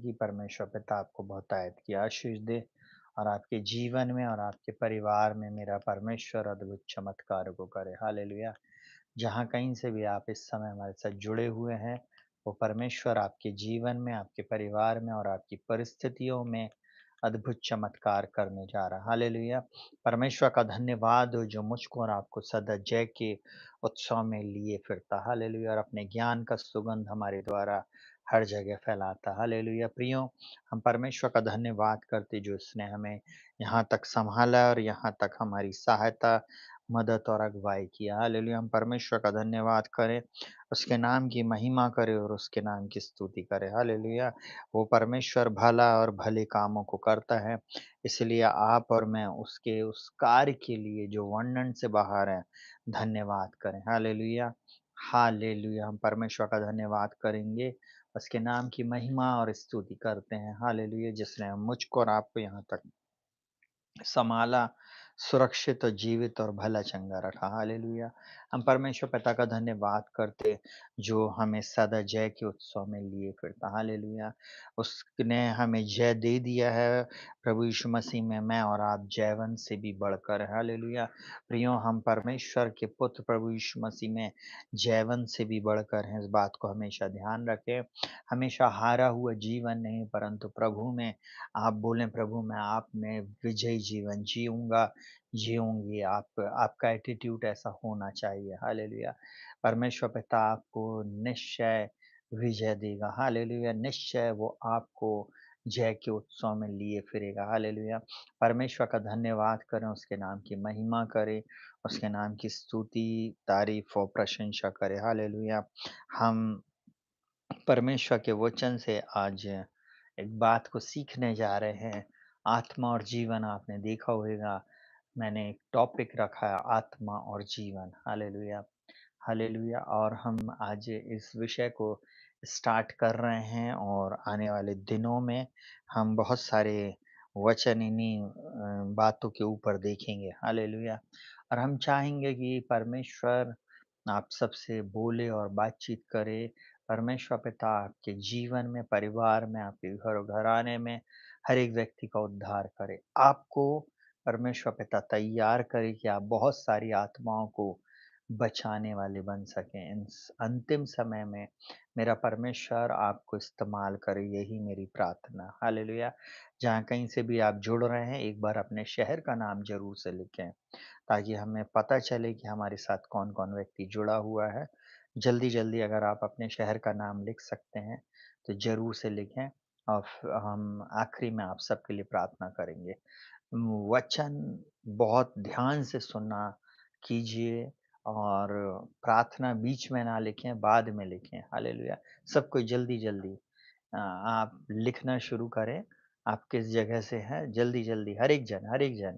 कि परमेश्वर पिता आपको बहुतायत की आशीष दे और आपके जीवन में और आपके परिवार में मेरा परमेश्वर अद्भुत चमत्कार को करे। हालेलुया। जहाँ कहीं से भी आप इस समय हमारे साथ जुड़े हुए हैं, वो परमेश्वर आपके जीवन में, आपके परिवार में और आपकी परिस्थितियों में अद्भुत चमत्कार करने जा रहा है। हालेलुया। परमेश्वर का धन्यवाद हो जो मुझको और आपको सदा जय के उत्सव में लिए फिरता। हालेलुया। और अपने ज्ञान का सुगंध हमारे द्वारा हर जगह फैलाता। हालेलुया। प्रियो, हम परमेश्वर का धन्यवाद करते जो इसने हमें यहाँ तक संभाला और यहाँ तक हमारी सहायता, मदद और अगुवाई किया। हालेलुया। हम परमेश्वर का धन्यवाद करें, उसके नाम की महिमा करें और उसके नाम की स्तुति करें। हालेलुया। वो परमेश्वर भला और भले कामों को करता है, इसलिए आप और मैं उसके उस कार्य के लिए जो वर्णन से बाहर है, धन्यवाद करें। हालेलुया। हालेलुया। हम परमेश्वर का धन्यवाद करेंगे, उसके नाम की महिमा और स्तुति करते हैं। हालेलुया। जिसने मुझको और आपको यहाँ तक संभाला, सुरक्षित और जीवित और भला चंगा रखा। हालेलुया। हम परमेश्वर पिता का धन्यवाद करते जो हमें सदा जय के उत्सव में लिए फिरता। हालेलुया। उसने हमें जय दे दिया है प्रभु यीशु मसीह में, मैं और आप जयवंत से भी बढ़कर। हालेलुया। प्रियो, हम परमेश्वर के पुत्र प्रभु यीशु मसीह में जयवंत से भी बढ़कर हैं, इस बात को हमेशा ध्यान रखें। हमेशा हारा हुआ जीवन नहीं, परंतु प्रभु में आप बोलें, प्रभु मैं आप में विजयी जीवन जीऊँगा, जीऊँगी। आप आपका एटीट्यूड ऐसा होना चाहिए। हालेलुया। परमेश्वर पिता आपको निश्चय विजय देगा। हालेलुया। निश्चय वो आपको जय के उत्सव में लिए फिरेगा। हालेलुया। परमेश्वर का धन्यवाद करें, उसके नाम की महिमा करें, उसके नाम की स्तुति, तारीफ़ और प्रशंसा करें। हालेलुया। हम परमेश्वर के वचन से आज एक बात को सीखने जा रहे हैं। आत्मा और जीवन, आपने देखा होगा मैंने एक टॉपिक रखा है, आत्मा और जीवन। हालेलुया। हालेलुया। और हम आज इस विषय को स्टार्ट कर रहे हैं और आने वाले दिनों में हम बहुत सारे वचन इन्हीं बातों के ऊपर देखेंगे। हालेलुया। और हम चाहेंगे कि परमेश्वर आप सबसे बोले और बातचीत करे। परमेश्वर पिता आपके जीवन में, परिवार में, आपके घराने में हर एक व्यक्ति का उद्धार करे। आपको परमेश्वर पिता तैयार करे कि आप बहुत सारी आत्माओं को बचाने वाले बन सकें। अंतिम समय में मेरा परमेश्वर आपको इस्तेमाल करे, यही मेरी प्रार्थना। हालेलुया। जहाँ कहीं से भी आप जुड़ रहे हैं, एक बार अपने शहर का नाम ज़रूर से लिखें, ताकि हमें पता चले कि हमारे साथ कौन-कौन व्यक्ति जुड़ा हुआ है। जल्दी-जल्दी अगर आप अपने शहर का नाम लिख सकते हैं, तो ज़रूर से लिखें और हम आखिरी में आप सबके लिए प्रार्थना करेंगे। वचन बहुत ध्यान से सुनना कीजिए और प्रार्थना बीच में ना लिखें, बाद में लिखें। हालेलुया। सब कोई जल्दी-जल्दी आप लिखना शुरू करें। आप किस जगह से हैं, जल्दी-जल्दी हर एक जन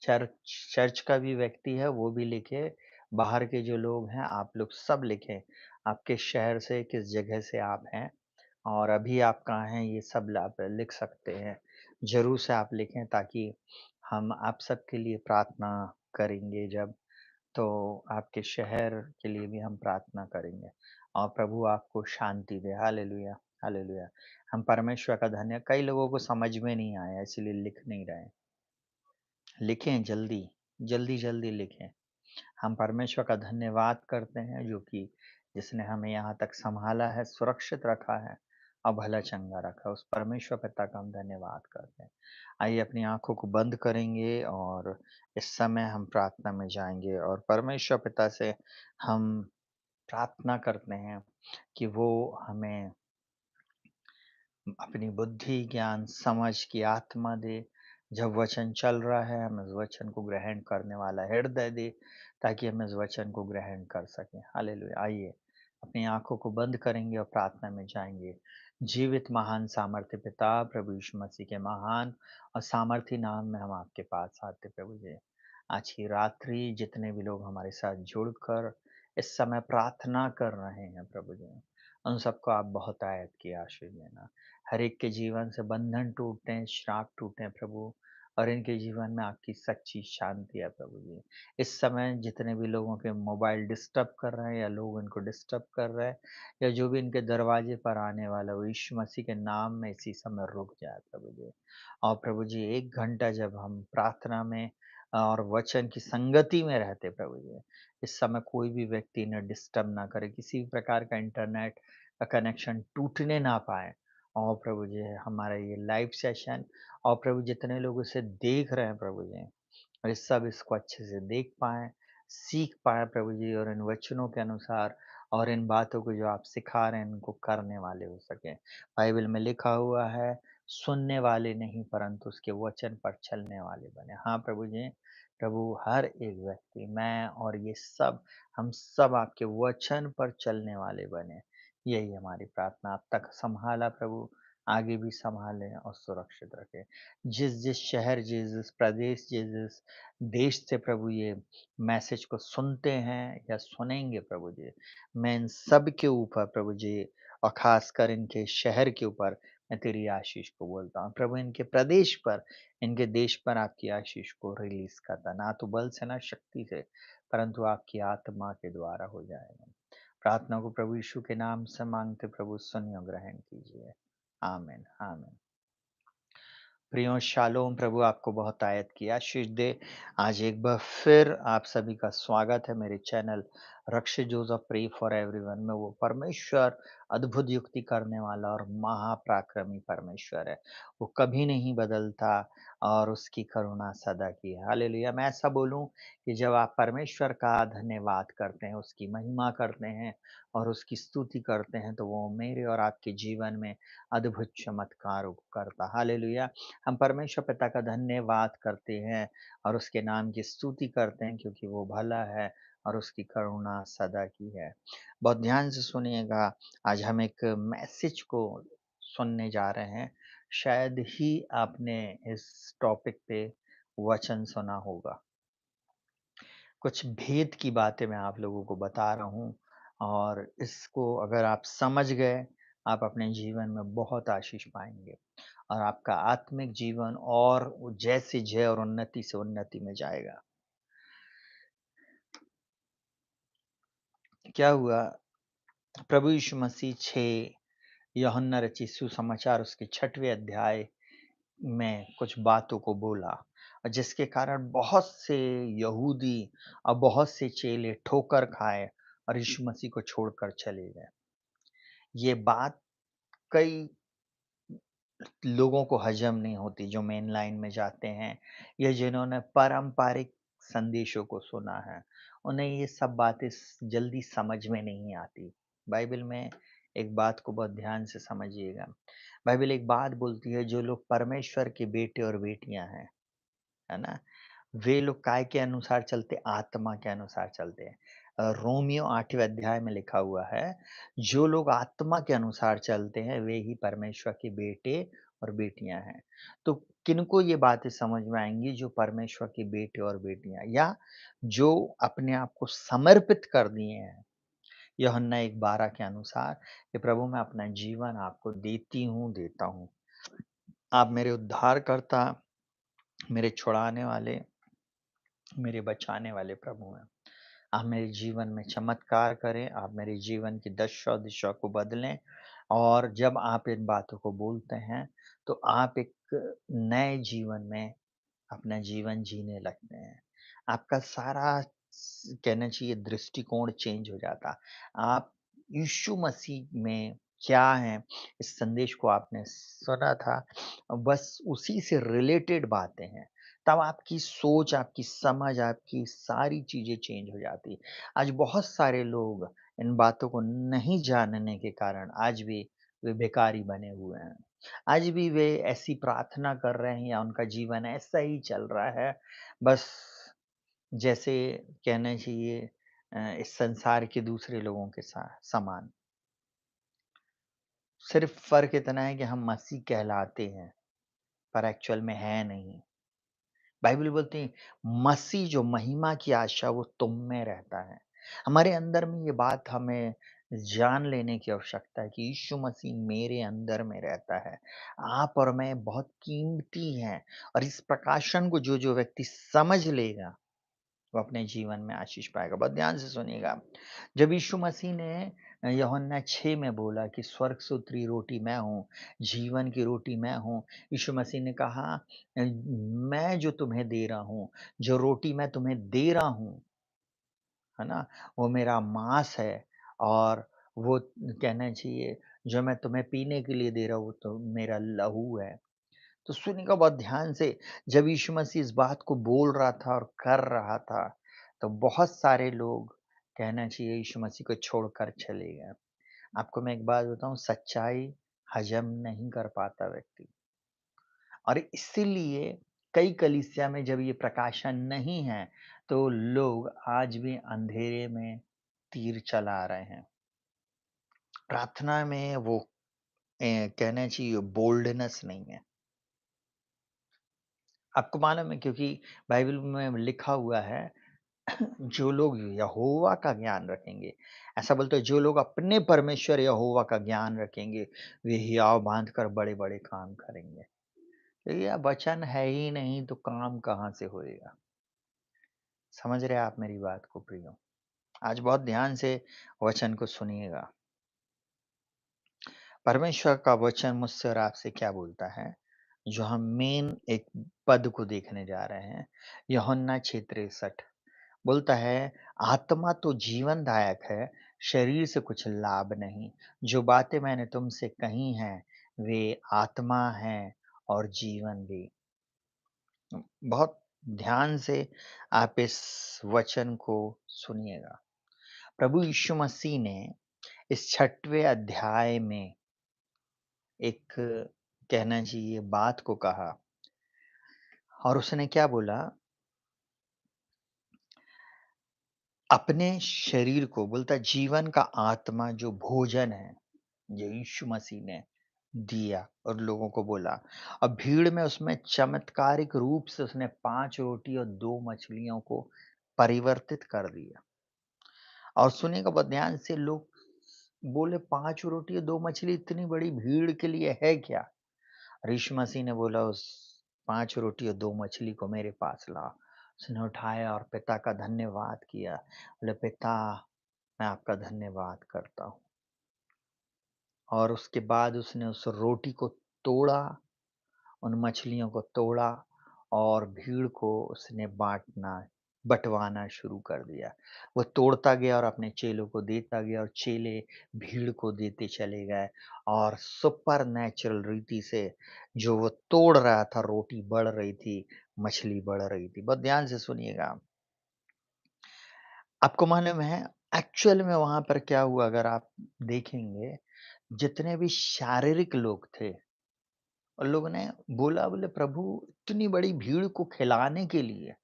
चर्च चर्च का भी व्यक्ति है वो भी लिखे, बाहर के जो लोग हैं आप लोग सब लिखें। आप किस शहर से, किस जगह से आप हैं और अभी आप कहाँ हैं, ये सब आप लिख सकते हैं। ज़रूर से आप लिखें, ताकि हम आप सबके लिए प्रार्थना करेंगे जब, तो आपके शहर के लिए भी हम प्रार्थना करेंगे और प्रभु आपको शांति दे। हालेलुया। हालेलुया। हम परमेश्वर का कई लोगों को समझ में नहीं आया, इसलिए लिख नहीं रहे हैं। लिखें जल्दी, जल्दी-जल्दी लिखें। हम परमेश्वर का धन्यवाद करते हैं जो कि जिसने हमें यहाँ तक सँभाला है, सुरक्षित रखा है और भला-चंगा रखा है। उस परमेश्वर पिता का हम धन्यवाद करते हैं। आइए अपनी आँखों को बंद करेंगे और इस समय हम प्रार्थना में जाएँगे और परमेश्वर पिता से हम प्रार्थना करते हैं कि वो हमें अपनी बुद्धि, ज्ञान, समझ की आत्मा दे। जब वचन चल रहा है, हमें उस वचन को ग्रहण करने वाला हृदय दे, ताकि हम इस वचन को ग्रहण कर सकें। हालेलुया। आइए अपनी आँखों को बंद करेंगे और प्रार्थना में जाएँगे। जीवित महान सामर्थ्य पिता, प्रभु यीशु मसीह के महान और सामर्थी नाम में हम आपके पास आते प्रभु जी। आज की रात्रि जितने भी लोग हमारे साथ जुड़कर इस समय प्रार्थना कर रहे हैं प्रभु जी, उन सबको आप बहुतायत की आशीष देना। हर एक के जीवन से बंधन टूटें, श्राप टूटें प्रभु, और इनके जीवन में आपकी सच्ची शांति है प्रभु जी। इस समय जितने भी लोगों के मोबाइल डिस्टर्ब कर रहे हैं या लोग इनको डिस्टर्ब कर रहे हैं या जो भी इनके दरवाजे पर आने वाला है, वो यीशु मसीह के नाम में इसी समय रुक जाए प्रभु जी। और प्रभु जी 1 घंटा जब हम प्रार्थना में और वचन की संगति में रहते प्रभु जी, इस समय कोई भी व्यक्ति इन्हें डिस्टर्ब ना करे, किसी भी प्रकार का इंटरनेट का कनेक्शन टूटने ना पाए। और प्रभु जी हमारा ये लाइव सेशन और प्रभु जितने लोग इसे देख रहे हैं प्रभु जी, और ये सब इसको अच्छे से देख पाएँ, सीख पाएँ प्रभु जी और इन वचनों के अनुसार और इन बातों को जो आप सिखा रहे हैं, इनको करने वाले हो सकें। बाइबल में लिखा हुआ है, सुनने वाले नहीं परंतु उसके वचन पर चलने वाले बने। हाँ प्रभु जी, प्रभु हर एक व्यक्ति, मैं और ये सब, हम सब आपके वचन पर चलने वाले बने। यही हमारी प्रार्थना। अब तक सँभाला प्रभु, आगे भी सँभालें और सुरक्षित रखें। जिस-जिस शहर, जिस-जिस प्रदेश, जिस-जिस देश से प्रभु ये मैसेज को सुनते हैं या सुनेंगे प्रभु जी, मैं इन सब के ऊपर प्रभु जी और ख़ासकर इनके शहर के ऊपर मैं तेरी आशीष को बोलता हूँ। प्रभु इनके प्रदेश पर, इनके देश पर आपकी आशीष को रिलीज़ करता, ना तो बल से, ना शक्ति से, परंतु आपकी आत्मा के द्वारा हो जाएगा। प्रार्थना को प्रभु यीशु के नाम से माँगते प्रभु सुनिए और ग्रहण कीजिए। आमीन, आमीन। प्रियो शालोम, प्रभु आपको बहुत आयत की आशीष दे। आज एक बार फिर आप सभी का स्वागत है मेरे channel Rakshit Joseph pray for everyone में। वो परमेश्वर अद्भुत युक्ति करने वाला और महापराक्रमी परमेश्वर है। वो कभी नहीं बदलता और उसकी करुणा सदा की है। हालेलुया। मैं ऐसा बोलूं कि जब आप परमेश्वर का धन्यवाद करते हैं, उसकी महिमा करते हैं और उसकी स्तुति करते हैं, तो वो मेरे और आपके जीवन में अद्भुत चमत्कारों को करता। हालेलुया। हम परमेश्वर पिता का धन्यवाद करते हैं और उसके नाम की स्तुति करते हैं क्योंकि वो भला है और उसकी करुणा सदा की है। बहुत ध्यान से सुनिएगा, आज हम एक मैसेज को सुनने जा रहे हैं। शायद ही आपने इस टॉपिक पे वचन सुना होगा। कुछ भेद की बातें मैं आप लोगों को बता रहा हूँ और इसको अगर आप समझ गए, आप अपने जीवन में बहुत आशीष पाएँगे। और आपका आत्मिक जीवन और जय से जय और उन्नति से उन्नति में जाएगा। क्या हुआ? प्रभु यीशु मसीह 6 यूहन्ना रचित सुसमाचार उसके 6वें अध्याय में कुछ बातों को बोला और जिसके कारण बहुत से यहूदी और बहुत से चेले ठोकर खाए और यीशु मसीह को छोड़कर चले गए। ये बात कई लोगों को हजम नहीं होती जो मेन लाइन में जाते हैं या जिन्होंने पारंपरिक संदेशों को सुना है, उन्हें ये सब बातें जल्दी समझ में नहीं आती। बाइबल में एक बात को बहुत ध्यान से समझिएगा। बाइबल एक बात बोलती है, जो लोग परमेश्वर के बेटे और बेटियां हैं, है ना, वे लोग काय के अनुसार चलते, आत्मा के अनुसार चलते हैं। रोमियो 8वें अध्याय में लिखा हुआ है, जो लोग आत्मा के अनुसार चलते हैं वे ही परमेश्वर के बेटे और बेटियां हैं। तो किनको ये बातें समझ में आएंगी? जो परमेश्वर के बेटे और बेटियां या जो अपने आप को समर्पित कर दिए हैं यूहन्ना 1:12 के अनुसार कि प्रभु मैं अपना जीवन आपको देती हूँ, देता हूँ। आप मेरे उद्धारकर्ता, मेरे छुड़ाने वाले, मेरे बचाने वाले प्रभु हैं। आप मेरे जीवन में चमत्कार करें, आप मेरे जीवन की दशा दिशा को बदलें और जब आप इन बातों को बोलते हैं, तो आप एक नए जीवन में अपना जीवन जीने लगते हैं। आपका सारा कहना चाहिए दृष्टिकोण चेंज हो जाता। आप यीशु मसीह में क्या हैं, इस संदेश को आपने सुना था, बस उसी से रिलेटेड बातें हैं। तब आपकी सोच, आपकी समझ, आपकी सारी चीज़ें चेंज हो जाती। आज बहुत सारे लोग इन बातों को नहीं जानने के कारण आज भी वे बेकारी बने हुए हैं। आज भी वे ऐसी प्रार्थना कर रहे हैं या उनका जीवन ऐसा ही चल रहा है, बस जैसे कहना चाहिए इस संसार के दूसरे लोगों के समान। सिर्फ फ़र्क इतना है कि हम मसीह कहलाते हैं, पर एक्चुअल में है नहीं। बाइबल बोलती है, मसीह जो महिमा की आशा वो तुम में रहता है। हमारे अंदर में ये बात हमें जान लेने की आवश्यकता है कि यीशु मसीह मेरे अंदर में रहता है। आप और मैं बहुत कीमती हैं और इस प्रकाशन को जो-जो व्यक्ति समझ लेगा, वो अपने जीवन में आशीष पाएगा। बहुत ध्यान से सुनिएगा। जब यीशु मसीह ने यूहन्ना 6 में बोला कि स्वर्ग से उतरी रोटी मैं हूँ, जीवन की रोटी मैं हूँ। यीशु मसीह ने कहा मैं जो तुम्हें दे रहा हूँ, जो रोटी मैं तुम्हें दे रहा हूँ, है ना? वो मेरा माँस है और वो कहना चाहिए जो मैं तुम्हें पीने के लिए दे रहा हूँ, वो तो मेरा लहू है। तो सुनिएगा बहुत ध्यान से, जब यीशु मसीह इस बात को बोल रहा था और कर रहा था, तो बहुत सारे लोग कहना चाहिए यीशु मसीह को छोड़कर चले गए। आपको मैं एक बात बताऊँ, सच्चाई हज़म नहीं कर पाता व्यक्ति और इसीलिए कई कलीसिया में जब ये प्रकाशन नहीं है, तो लोग आज भी अंधेरे में तीर चला रहे हैं। प्रार्थना में वो कहना चाहिए बोल्डनेस नहीं है। आपको मालूम है क्योंकि बाइबल में लिखा हुआ है जो लोग यहोवा का ज्ञान रखेंगे, ऐसा बोलते हैं जो लोग अपने परमेश्वर यहोवा का ज्ञान रखेंगे, वे हियाव बाँधकर बड़े-बड़े काम करेंगे। तो ये वचन है ही नहीं तो काम कहाँ से होएगा? समझ रहे हैं आप मेरी बात को प्रियो? आज बहुत ध्यान से वचन को सुनिएगा। परमेश्वर का वचन मुझसे और आपसे क्या बोलता है? जो हम मेन एक पद को देखने जा रहे हैं, यूहन्ना 6:63 बोलता है, आत्मा तो जीवनदायक है, शरीर से कुछ लाभ नहीं। जो बातें मैंने तुमसे कही हैं, वे आत्मा हैं और जीवन भी। बहुत ध्यान से आप इस वचन को सुनिएगा। प्रभु यीशु मसीह ने इस 6वें अध्याय में एक कहना चाहिए बात को कहा और उसने क्या बोला, अपने शरीर को बोलता है जीवन का आत्मा जो भोजन है, ये यीशु मसीह ने दिया और लोगों को बोला। अब भीड़ में उसमें चमत्कारिक रूप से उसने 5 रोटी और 2 मछलियों को परिवर्तित कर दिया। और सुनिएगा बहुत ध्यान से, लोग बोले 5 रोटी और 2 मछली इतनी बड़ी भीड़ के लिए है क्या? और यीशु मसीह ने बोला उस 5 रोटी और 2 मछली को मेरे पास ला। उसने उठाया और पिता का धन्यवाद किया। बोले पिता, मैं आपका धन्यवाद करता हूँ। और उसके बाद उसने उस रोटी को तोड़ा, उन मछलियों को तोड़ा और भीड़ को उसने बँटवाना शुरू कर दिया। वो तोड़ता गया और अपने चेलों को देता गया और चेले भीड़ को देते चले गए और सुपरनैचुरल रीति से जो वो तोड़ रहा था, रोटी बढ़ रही थी, मछली बढ़ रही थी। बहुत ध्यान से सुनिएगा। आपको मालूम है एक्चुअल में वहाँ पर क्या हुआ, अगर आप देखेंगे, जितने भी शारीरिक लोग थे, उन लोगों ने बोला, बोले प्रभु इतनी बड़ी भीड़ को खिलाने के लिए,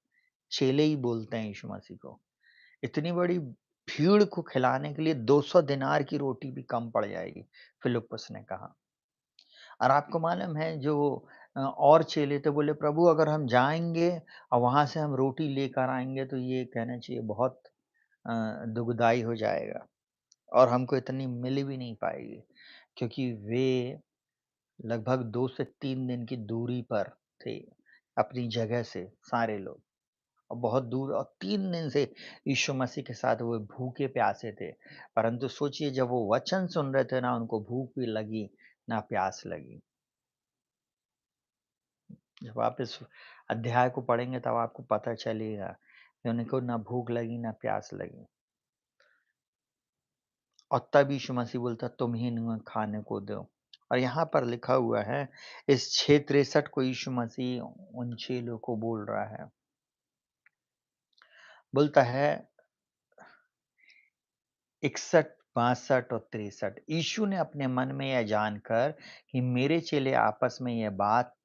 चेले ही बोलते हैं यीशु मसीह को, इतनी बड़ी भीड़ को खिलाने के लिए 200 दिनार की रोटी भी कम पड़ जाएगी, फिलिप्पुस ने कहा। और आपको मालूम है जो और चेले थे, बोले प्रभु अगर हम जाएँगे और वहाँ से हम रोटी लेकर आएँगे तो ये कहना चाहिए बहुत दुखदाई हो जाएगा और हमको इतनी मिल भी नहीं पाएगी, क्योंकि वे लगभग 2 से 3 दिन की दूरी पर थे अपनी जगह से सारे लोग, और बहुत दूर, और 3 दिन से यीशु मसीह के साथ वो भूखे प्यासे थे। परंतु सोचिए जब वो वचन सुन रहे थे ना उनको भूख भी लगी, ना प्यास लगी। जब आप इस अध्याय को पढ़ेंगे तब आपको पता चलेगा कि उनको ना भूख लगी ना प्यास लगी। और तब यीशु मसीह बोलता तुम ही इन्हें खाने को दो। और यहाँ पर लिखा हुआ है इस 6:63 को यीशु मसीह उन चेलों को बोल रहा है। बोलता है 61, 62 और 63, यीशु ने अपने मन में यह जानकर कि मेरे चेले आपस में यह बात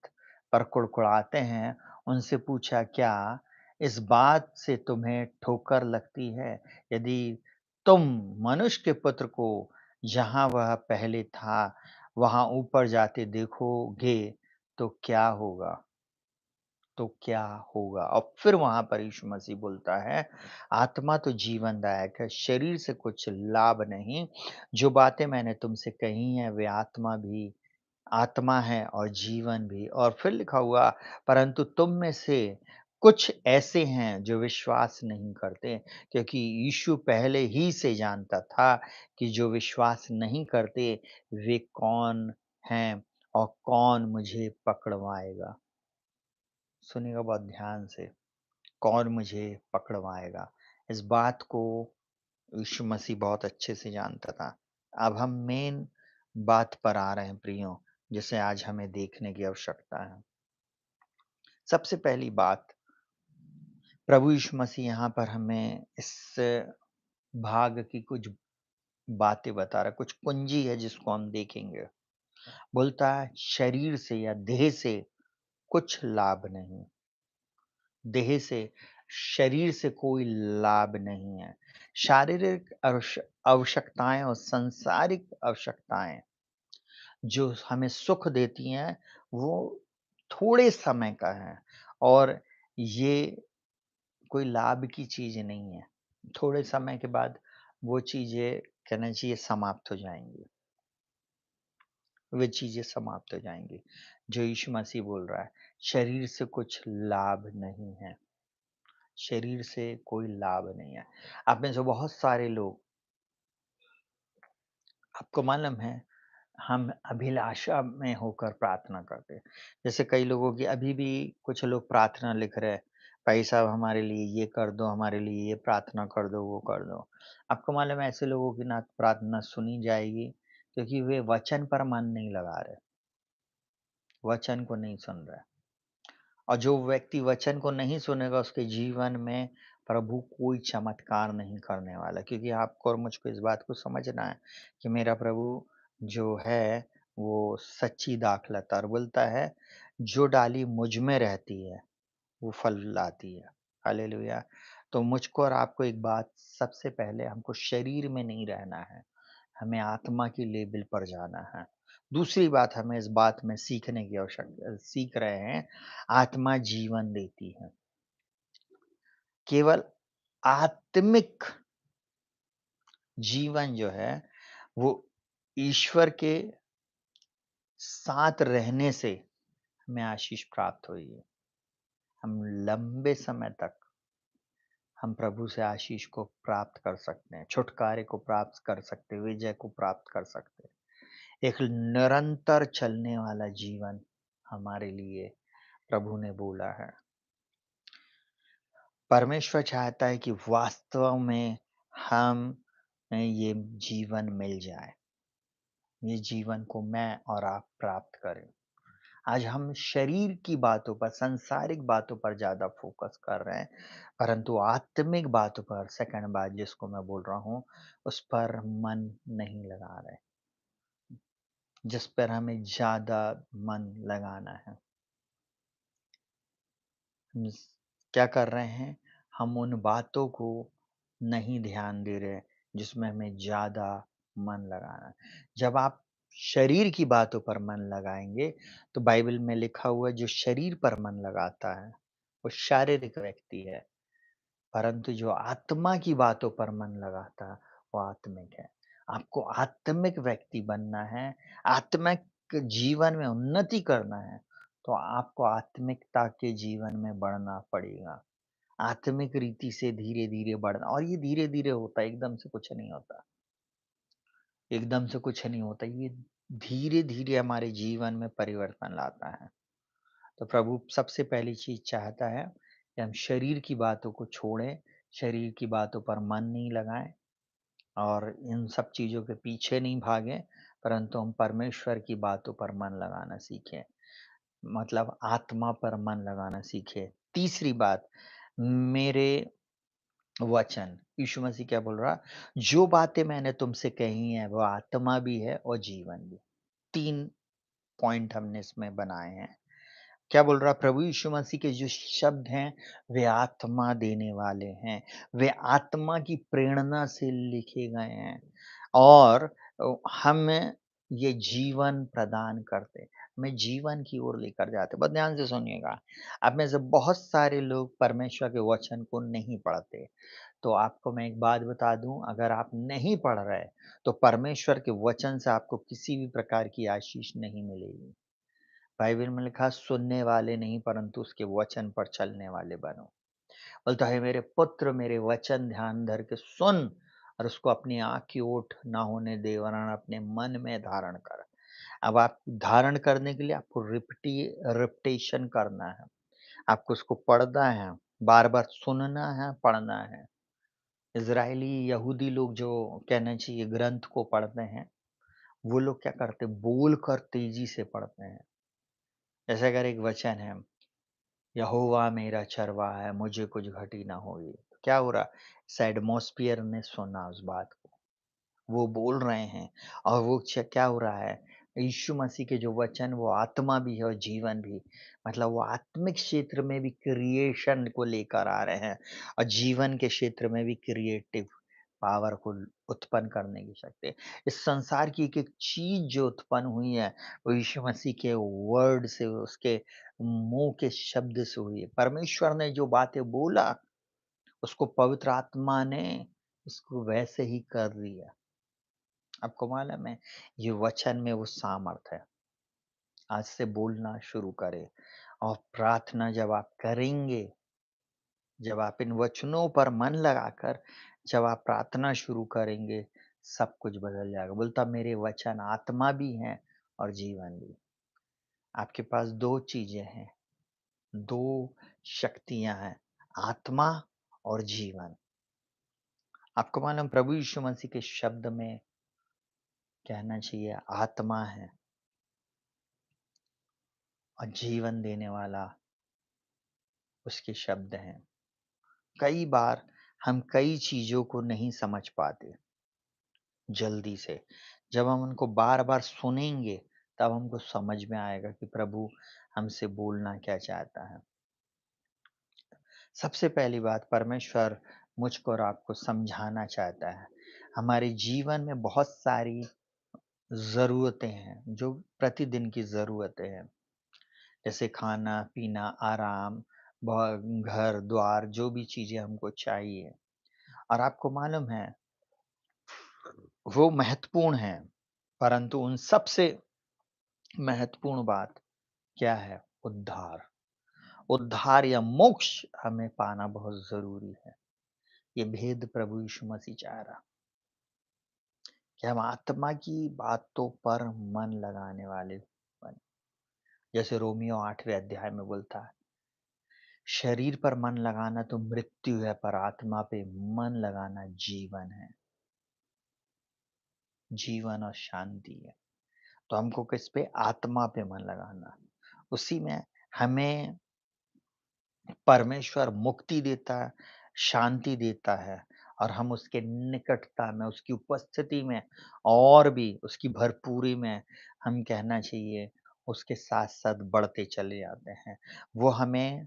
पर कुड़कुड़ाते हैं, उनसे पूछा, क्या इस बात से तुम्हें ठोकर लगती है? यदि तुम मनुष्य के पुत्र को जहाँ वह पहले था, वहाँ ऊपर जाते देखोगे, तो क्या होगा? तो क्या होगा? और फिर वहाँ पर यीशु मसीह बोलता है, आत्मा तो जीवनदायक है, शरीर से कुछ लाभ नहीं। जो बातें मैंने तुमसे कही हैं, वे आत्मा भी आत्मा है और जीवन भी। और फिर लिखा हुआ, परंतु तुम में से कुछ ऐसे हैं जो विश्वास नहीं करते, क्योंकि यीशु पहले ही से जानता था कि जो विश्वास नहीं करते वे कौन हैं और कौन मुझे पकड़वाएगा। सुनिएगा बहुत ध्यान से, कौन मुझे पकड़वाएगा। इस बात को यीशु मसीह बहुत अच्छे से जानता था। अब हम मेन बात पर आ रहे हैं प्रियो, जिसे आज हमें देखने की आवश्यकता है। सबसे पहली बात, प्रभु यीशु मसीह यहाँ पर हमें इस भाग की कुछ बातें बता रहा है, कुछ कुंजी है जिसको हम देखेंगे। बोलता है शरीर से या देह से कुछ लाभ नहीं, देह से, शरीर से कोई लाभ नहीं है। शारीरिक आवश्यकताएं और सांसारिक आवश्यकताएं जो हमें सुख देती हैं, वो थोड़े समय का है और ये कोई लाभ की चीज़ नहीं है। थोड़े समय के बाद वो चीज़ें कहना चाहिए समाप्त हो जाएँगी, वे चीज़ें समाप्त हो जाएँगी। जो यीशु मसीह बोल रहा है, शरीर से कुछ लाभ नहीं है, शरीर से कोई लाभ नहीं है। आप में से बहुत सारे लोग, आपको मालूम है, हम अभिलाषा में होकर प्रार्थना करते हैं। जैसे कई लोगों की अभी भी कुछ लोग प्रार्थना लिख रहे हैं, भाई साहब हमारे लिए ये कर दो, हमारे लिए ये प्रार्थना कर दो, वो कर दो। आपको मालूम है ऐसे लोगों की ना प्रार्थना सुनी जाएगी, क्योंकि वे वचन पर मन नहीं लगा रहे, वचन को नहीं सुन रहे। और जो व्यक्ति वचन को नहीं सुनेगा उसके जीवन में प्रभु कोई चमत्कार नहीं करने वाला, क्योंकि आपको और मुझको इस बात को समझना है कि मेरा प्रभु जो है वो सच्ची दाखलता और बोलता है, जो डाली मुझ में रहती है वो फल लाती है। हालेलुया। तो मुझको और आपको एक बात, सबसे पहले हमको शरीर में नहीं रहना है, हमें आत्मा की लेवल पर जाना है। दूसरी बात, हमें इस बात में सीखने की आवश्यकता, सीख रहे हैं, आत्मा जीवन देती है। केवल आत्मिक जीवन जो है वो ईश्वर के साथ रहने से हमें आशीष प्राप्त हुई है। हम लंबे समय तक हम प्रभु से आशीष को प्राप्त कर सकते हैं, छुटकारे को प्राप्त कर सकते हैं, विजय को प्राप्त कर सकते हैं। एक निरंतर चलने वाला जीवन हमारे लिए प्रभु ने बोला है। परमेश्वर चाहता है कि वास्तव में हम ये जीवन मिल जाए, ये जीवन को मैं और आप प्राप्त करें। आज हम शरीर की बातों पर, सांसारिक बातों पर ज़्यादा फ़ोकस कर रहे हैं, परंतु आत्मिक बातों पर, सेकंड बात जिसको मैं बोल रहा हूँ, उस पर मन नहीं लगा रहे, जिस पर हमें ज़्यादा मन लगाना है। हम क्या कर रहे हैं? हम उन बातों को नहीं ध्यान दे रहे, जिसमें हमें ज़्यादा मन लगाना है। जब आप शरीर की बातों पर मन लगाएँगे, तो बाइबल में लिखा हुआ है, जो शरीर पर मन लगाता है, वो शारीरिक व्यक्ति है, परंतु जो आत्मा की बातों पर मन लगाता है, वो आत्मिक है। आपको आत्मिक व्यक्ति बनना है, आत्मिक जीवन में उन्नति करना है, तो आपको आत्मिकता के जीवन में बढ़ना पड़ेगा। आत्मिक रीति से धीरे-धीरे बढ़ना, और ये धीरे-धीरे होता है, एकदम से कुछ नहीं होता। एकदम से कुछ नहीं होता, ये धीरे-धीरे हमारे जीवन में परिवर्तन लाता है। तो प्रभु सबसे पहली चीज़ चाहता है कि हम शरीर की बातों को छोड़ें, शरीर की बातों पर मन नहीं लगाएँ और इन सब चीज़ों के पीछे नहीं भागें, परंतु हम परमेश्वर की बातों पर मन लगाना सीखें। मतलब आत्मा पर मन लगाना सीखें। तीसरी बात, मेरे वचन, यीशु मसीह क्या बोल रहा? जो बातें मैंने तुमसे कही हैं, वो आत्मा भी है और जीवन भी। 3 पॉइंट हमने इसमें बनाए हैं। क्या बोल रहा प्रभु यीशु मसीह के जो शब्द हैं, वे आत्मा देने वाले हैं। वे आत्मा की प्रेरणा से लिखे गए हैं और हमें ये जीवन प्रदान करते हैं, हमें जीवन की ओर लेकर जाते हैं। बहुत ध्यान से सुनिएगा। आप में से बहुत सारे लोग परमेश्वर के वचन को नहीं पढ़ते। तो आपको मैं एक बात बता दूँ, अगर आप नहीं पढ़ रहे, तो परमेश्वर के वचन से आपको किसी भी प्रकार की आशीष नहीं मिलेगी। बाइबल में लिखा है, सुनने वाले नहीं परंतु उसके वचन पर चलने वाले बनो। बोलता है, मेरे पुत्र मेरे वचन ध्यान धर के सुन और उसको अपनी आँख की ओट ना होने दे, वरन अपने मन में धारण कर। अब आप धारण करने के लिए आपको रिपिटेशन करना है। आपको उसको पढ़ना है, बार-बार सुनना है, पढ़ना है। इज़राइली यहूदी लोग जो कहना चाहिए ग्रंथ को पढ़ते हैं, वो लोग क्या करते हैं, बोल कर तेज़ी से पढ़ते हैं। जैसे अगर एक वचन है, यहोवा मेरा चरवाहा है, मुझे कुछ घटी ना होई। क्या हो रहा? इस एटमॉस्फियर ने सुना उस बात को। वो बोल रहे हैं और वो क्या हो रहा है, यीशु मसीह के जो वचन वो आत्मा भी है और जीवन भी। मतलब वो आत्मिक क्षेत्र में भी क्रिएशन को लेकर आ रहे हैं और जीवन के क्षेत्र में भी क्रिएटिव पावर को उत्पन्न करने की शक्ति है। इस संसार की एक एक चीज जो उत्पन्न हुई है, वो यीशु मसीह के वर्ड से, उसके मुंह के शब्द से हुई है। परमेश्वर ने जो बातें बोला, उसको पवित्र आत्मा ने उसको वैसे ही कर दिया। आपको मालूम है, ये वचन में वो सामर्थ है। आज से बोलना शुरू करें और प्रार्थना जब आप करेंगे, जब आप इन वचनों पर मन लगाकर जब आप प्रार्थना शुरू करेंगे, सब कुछ बदल जाएगा। बोलता, मेरे वचन आत्मा भी हैं और जीवन भी। आपके पास 2 चीज़ें हैं, 2 शक्तियाँ हैं, आत्मा और जीवन। आपको मालूम, प्रभु यीशु मसीह के शब्द में कहना चाहिए आत्मा है और जीवन देने वाला उसके शब्द हैं। कई बार हम कई चीज़ों को नहीं समझ पाते जल्दी से। जब हम उनको बार-बार सुनेंगे, तब हमको समझ में आएगा कि प्रभु हमसे बोलना क्या चाहता है। सबसे पहली बात, परमेश्वर मुझको और आपको समझाना चाहता है। हमारे जीवन में बहुत सारी ज़रूरतें हैं, जो प्रतिदिन की ज़रूरतें हैं। जैसे खाना-पीना, आराम, घर-द्वार, जो भी चीज़ें हमको चाहिए। और आपको मालूम है, वो महत्वपूर्ण है, परंतु उन सबसे महत्वपूर्ण बात क्या है? उद्धार। उद्धार या मोक्ष हमें पाना बहुत ज़रूरी है। ये भेद प्रभु यीशु मसीह चाह रहा, कि हम आत्मा की बातों पर मन लगाने वाले बने। जैसे रोमियो 8वें अध्याय में बोलता है, शरीर पर मन लगाना तो मृत्यु है, पर आत्मा पे मन लगाना जीवन है, जीवन और शांति है। तो हमको किस पे? आत्मा पे मन लगाना। उसी में हमें परमेश्वर मुक्ति देता है, शांति देता है और हम उसके निकटता में, उसकी उपस्थिति में और भी उसकी भरपूरी में, हम कहना चाहिए उसके साथ-साथ बढ़ते चले जाते हैं। वो हमें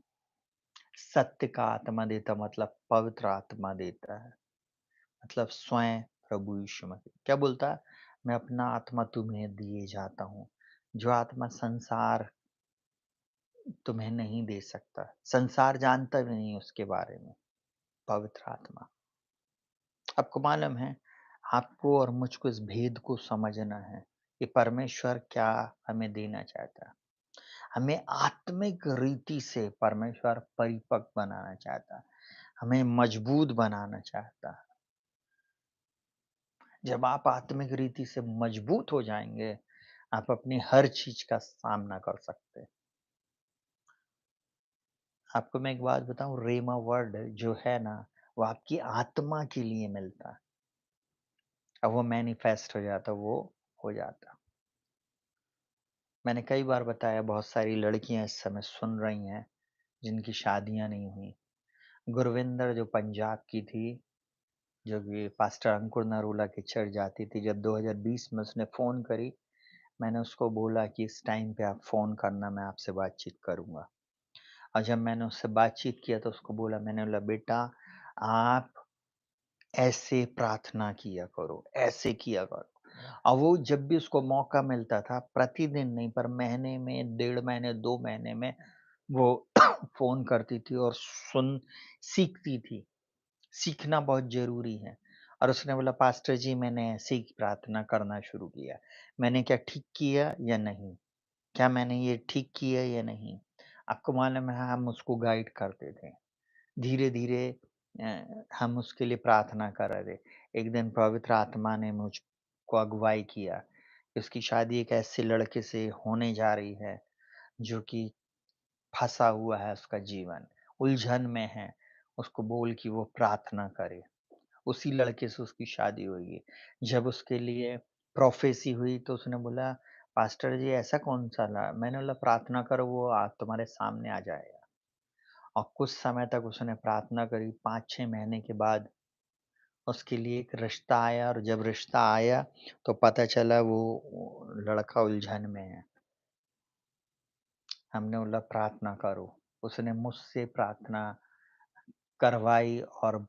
सत्य का आत्मा देता, मतलब पवित्र आत्मा देता है। मतलब स्वयं प्रभु यीशु मसीह क्या बोलता है? मैं अपना आत्मा तुम्हें दिए जाता हूँ, जो आत्मा संसार तुम्हें नहीं दे सकता। संसार जानता भी नहीं उसके बारे में, पवित्र आत्मा। आपको मालूम है, आपको और मुझको इस भेद को समझना है कि परमेश्वर क्या हमें देना चाहता है। हमें आत्मिक रीति से परमेश्वर परिपक्व बनाना चाहता है, हमें मजबूत बनाना चाहता है। जब आप आत्मिक रीति से मजबूत हो जाएँगे, आप अपनी हर चीज़ का सामना कर सकते हैं। आपको मैं एक बात बताऊँ, रेमा वर्ड जो है ना, वो आपकी आत्मा के लिए मिलता है। अब वो मैनिफेस्ट हो जाता, वो हो जाता। मैंने कई बार बताया, बहुत सारी लड़कियां इस समय सुन रही हैं जिनकी शादियां नहीं हुई। गुरविंदर जो पंजाब की थी, जो कि पास्टर अंकुर नरूला के चर्च जाती थी, जब 2020 में उसने फ़ोन करी, मैंने उसको बोला कि इस टाइम पे आप फ़ोन करना, मैं आपसे बातचीत करूँगा। और जब मैंने उससे बातचीत किया तो उसको बोला, मैंने बोला, बेटा आप ऐसे प्रार्थना किया करो, ऐसे किया करो। और वो जब भी उसको मौका मिलता था, प्रतिदिन नहीं पर महीने में, 1.5 महीने, 2 महीने में वो फ़ोन करती थी और सीखती थी। सीखना बहुत ज़रूरी है। और उसने बोला पास्टर जी मैंने ऐसे ही प्रार्थना करना शुरू किया। मैंने क्या ठीक किया या नहीं? क्या मैंने ये ठीक किया या नहीं? आपको मालूम है हम उसको गाइड करते थे। धीरे-धीरे हम उसके लिए प्रार्थना कर रहे थे। एक दिन पवित्र आत्मा ने मुझको अगुवाई किया कि उसकी शादी एक ऐसे लड़के से होने जा रही है, जो कि फँसा हुआ है उसका जीवन, उलझन में है। उसको बोल कि वो प्रार्थना करे। उसी लड़के से उसकी शादी हुई। जब उसके लिए प्रोफ़ेसी हुई तो उसने बोला, "पास्टर जी ऐसा कौन-सा मैंने बोला प्रार्थना करो वो तुम्हारे सामने आ जाएगा। और कुछ समय तक उसने प्रार्थना करी, 5-6 महीने के बाद उसके लिए एक रिश्ता आया और जब रिश्ता आया तो पता चला वो लड़का उलझन में है। हमने बोला प्रार्थना करो। उसने मुझसे प्रार्थना करवाई और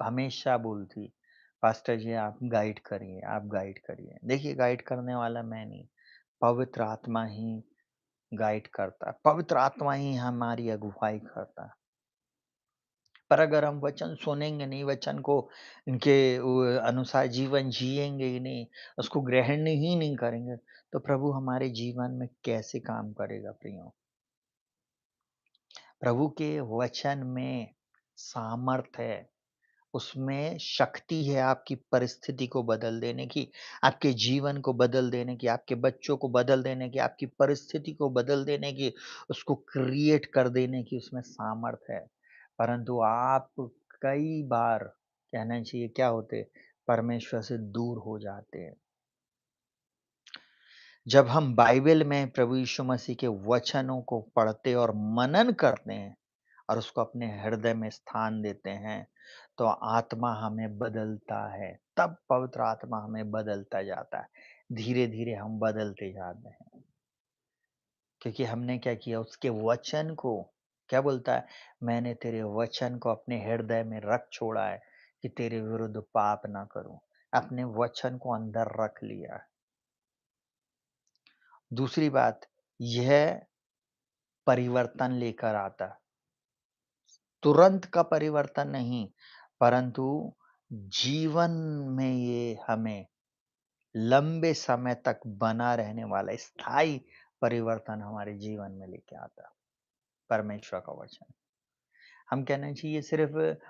हमेशा बोलती, पास्टर जी आप गाइड करिए, आप गाइड करिए। देखिए गाइड करने वाला मैं नहीं, पवित्र आत्मा ही गाइड करता है, पवित्र आत्मा ही हमारी अगुवाई करता है। पर अगर हम वचन सुनेंगे नहीं, वचन को इनके अनुसार जीवन जिएंगे ही नहीं, उसको ग्रहण ही नहीं करेंगे, तो प्रभु हमारे जीवन में कैसे काम करेगा प्रियो? प्रभु के वचन में सामर्थ है। उसमें शक्ति है आपकी परिस्थिति को बदल देने की, आपके जीवन को बदल देने की, आपके बच्चों को बदल देने की, आपकी परिस्थिति को बदल देने की, उसको क्रिएट कर देने की उसमें सामर्थ है। परंतु आप कई बार कहना चाहिए क्या होते, परमेश्वर से दूर हो जाते हैं। जब हम बाइबल में प्रभु यीशु मसीह के वचनों को पढ़ते और मनन करते हैं और उसको अपने हृदय में स्थान देते हैं, तो आत्मा हमें बदलता है। तब पवित्र आत्मा हमें बदलता जाता है। धीरे-धीरे हम बदलते जाते हैं। क्योंकि हमने क्या किया उसके वचन को क्या बोलता है? मैंने तेरे वचन को अपने हृदय में रख छोड़ा है कि तेरे विरुद्ध पाप ना करूँ। अपने वचन को अंदर रख लिया है। दूसरी बात, यह परिवर्तन लेकर आता है। तुरंत का परिवर्तन नहीं, परंतु जीवन में ये हमें लंबे समय तक बना रहने वाला स्थायी परिवर्तन हमारे जीवन में लेके आता है, परमेश्वर का वचन। हम कहना चाहिए सिर्फ़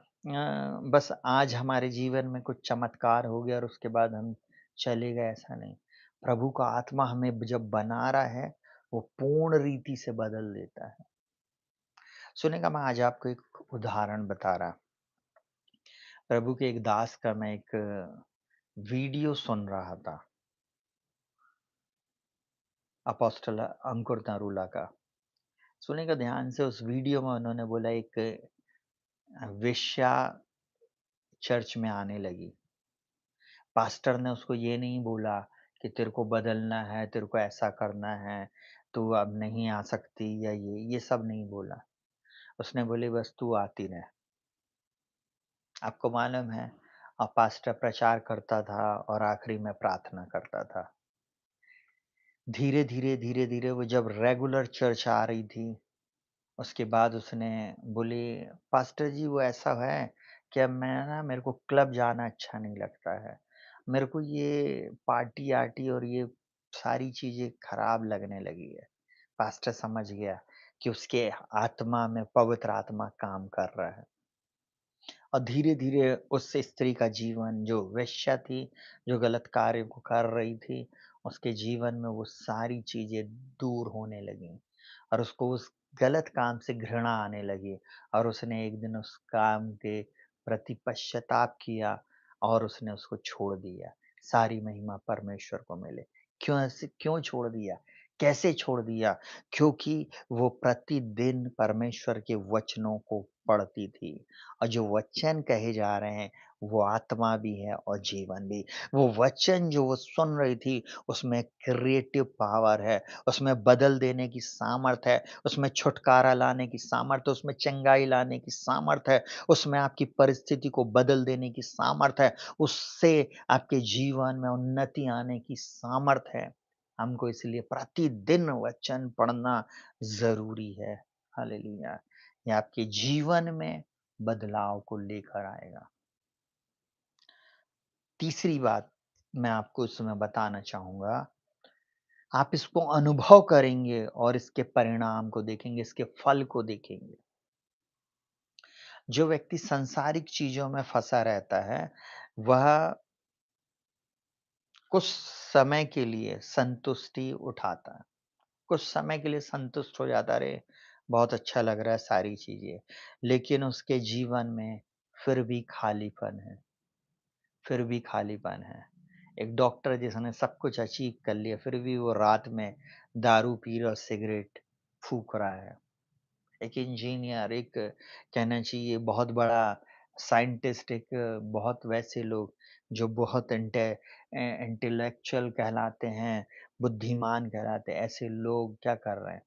बस आज हमारे जीवन में कुछ चमत्कार हो गया और उसके बाद हम चले गए, ऐसा नहीं। प्रभु का आत्मा हमें जब बना रहा है, वो पूर्ण रीति से बदल देता है। सुनेगा मैं आज आपको एक उदाहरण बता रहा। प्रभु के एक दास का मैं एक वीडियो सुन रहा था, अपोस्टल अंकुर नरूला का। सुनिएगा ध्यान से उस वीडियो में उन्होंने बोला एक वेश्या चर्च में आने लगी। पास्टर ने उसको ये नहीं बोला कि तेरे को बदलना है, तेरे को ऐसा करना है, तू अब नहीं आ सकती या ये सब नहीं बोला। उसने बोली बस तू आती रह। आपको मालूम है पास्टर प्रचार करता था और आखिरी में प्रार्थना करता था। धीरे-धीरे, धीरे-धीरे वो जब रेगुलर चर्च आ रही थी, उसके बाद उसने बोली, "पास्टर जी वो ऐसा है कि अब मैं ना मेरे को क्लब जाना अच्छा नहीं लगता है। मेरे को ये पार्टी-आर्टी और ये सारी चीज़ें खराब लगने लगी है।" पास्टर समझ गया कि उसके आत्मा में पवित्र आत्मा काम कर रहा है। और धीरे-धीरे उस स्त्री का जीवन जो वेश्या थी, जो गलत कार्य को कर रही थी, उसके जीवन में वो सारी चीज़ें दूर होने लगीं और उसको उस गलत काम से घृणा आने लगी और उसने एक दिन उस काम के प्रति पश्चाताप किया और उसने उसको छोड़ दिया। सारी महिमा परमेश्वर को मिले। क्यों छोड़ दिया? कैसे छोड़ दिया? क्योंकि वो प्रतिदिन परमेश्वर के वचनों को पढ़ती थी। और जो वचन कहे जा रहे हैं, वो आत्मा भी है और जीवन भी। वो वचन जो वो सुन रही थी, उसमें क्रिएटिव पावर है, उसमें बदल देने की सामर्थ है, उसमें छुटकारा लाने की सामर्थ है, उसमें चंगाई लाने की सामर्थ है, उसमें आपकी परिस्थिति को बदल देने की सामर्थ है, उससे आपके जीवन में उन्नति आने की सामर्थ है। हमको इसलिए प्रतिदिन वचन पढ़ना ज़रूरी है। हालेलुया! ये आपके जीवन में बदलाव को लेकर आएगा। तीसरी बात मैं आपको इसमें बताना चाहूँगा, आप इसको अनुभव करेंगे और इसके परिणाम को देखेंगे, इसके फल को देखेंगे। जो व्यक्ति सांसारिक चीज़ों में फँसा रहता है, वह कुछ समय के लिए संतुष्टि उठाता है। कुछ समय के लिए संतुष्ट हो जाता है, अरे! बहुत अच्छा लग रहा है सारी चीज़ें, लेकिन उसके जीवन में फिर भी खालीपन है, फिर भी खालीपन है। एक डॉक्टर जिसने सब कुछ अचीव कर लिया, फिर भी वो रात में दारू पी रहा और सिगरेट फूँक रहा है। एक इंजीनियर, एक कहना चाहिए बहुत बड़ा साइंटिस्ट, एक बहुत वैसे लोग जो बहुत इंटेलेक्चुअल कहलाते हैं, बुद्धिमान कहलाते हैं, ऐसे लोग क्या कर रहे हैं?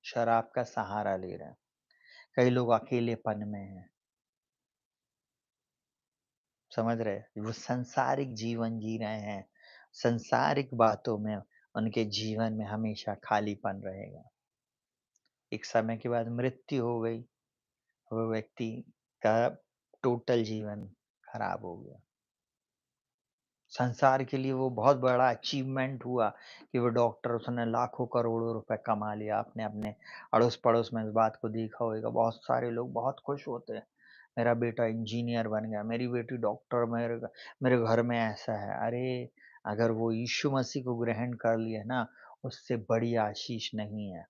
शराब का सहारा ले रहे हैं। कई लोग अकेलेपन में हैं, समझ रहे हैं? वो सांसारिक जीवन जी रहे हैं, सांसारिक बातों में उनके जीवन में हमेशा खालीपन रहेगा। एक समय के बाद मृत्यु हो गई, वो व्यक्ति का टोटल जीवन खराब हो गया। संसार के लिए वो बहुत बड़ा अचीवमेंट हुआ कि वो डॉक्टर, उसने लाखों करोड़ों रुपए कमा लिया। आपने अपने अड़ोस-पड़ोस में इस बात को देखा होगा, बहुत सारे लोग बहुत खुश होते हैं। मेरा बेटा इंजीनियर बन गया, मेरी बेटी डॉक्टर, मेरे घर में ऐसा है। अरे! अगर वो यीशु मसीह को ग्रहण कर लिए ना, उससे बड़ी आशीष नहीं है।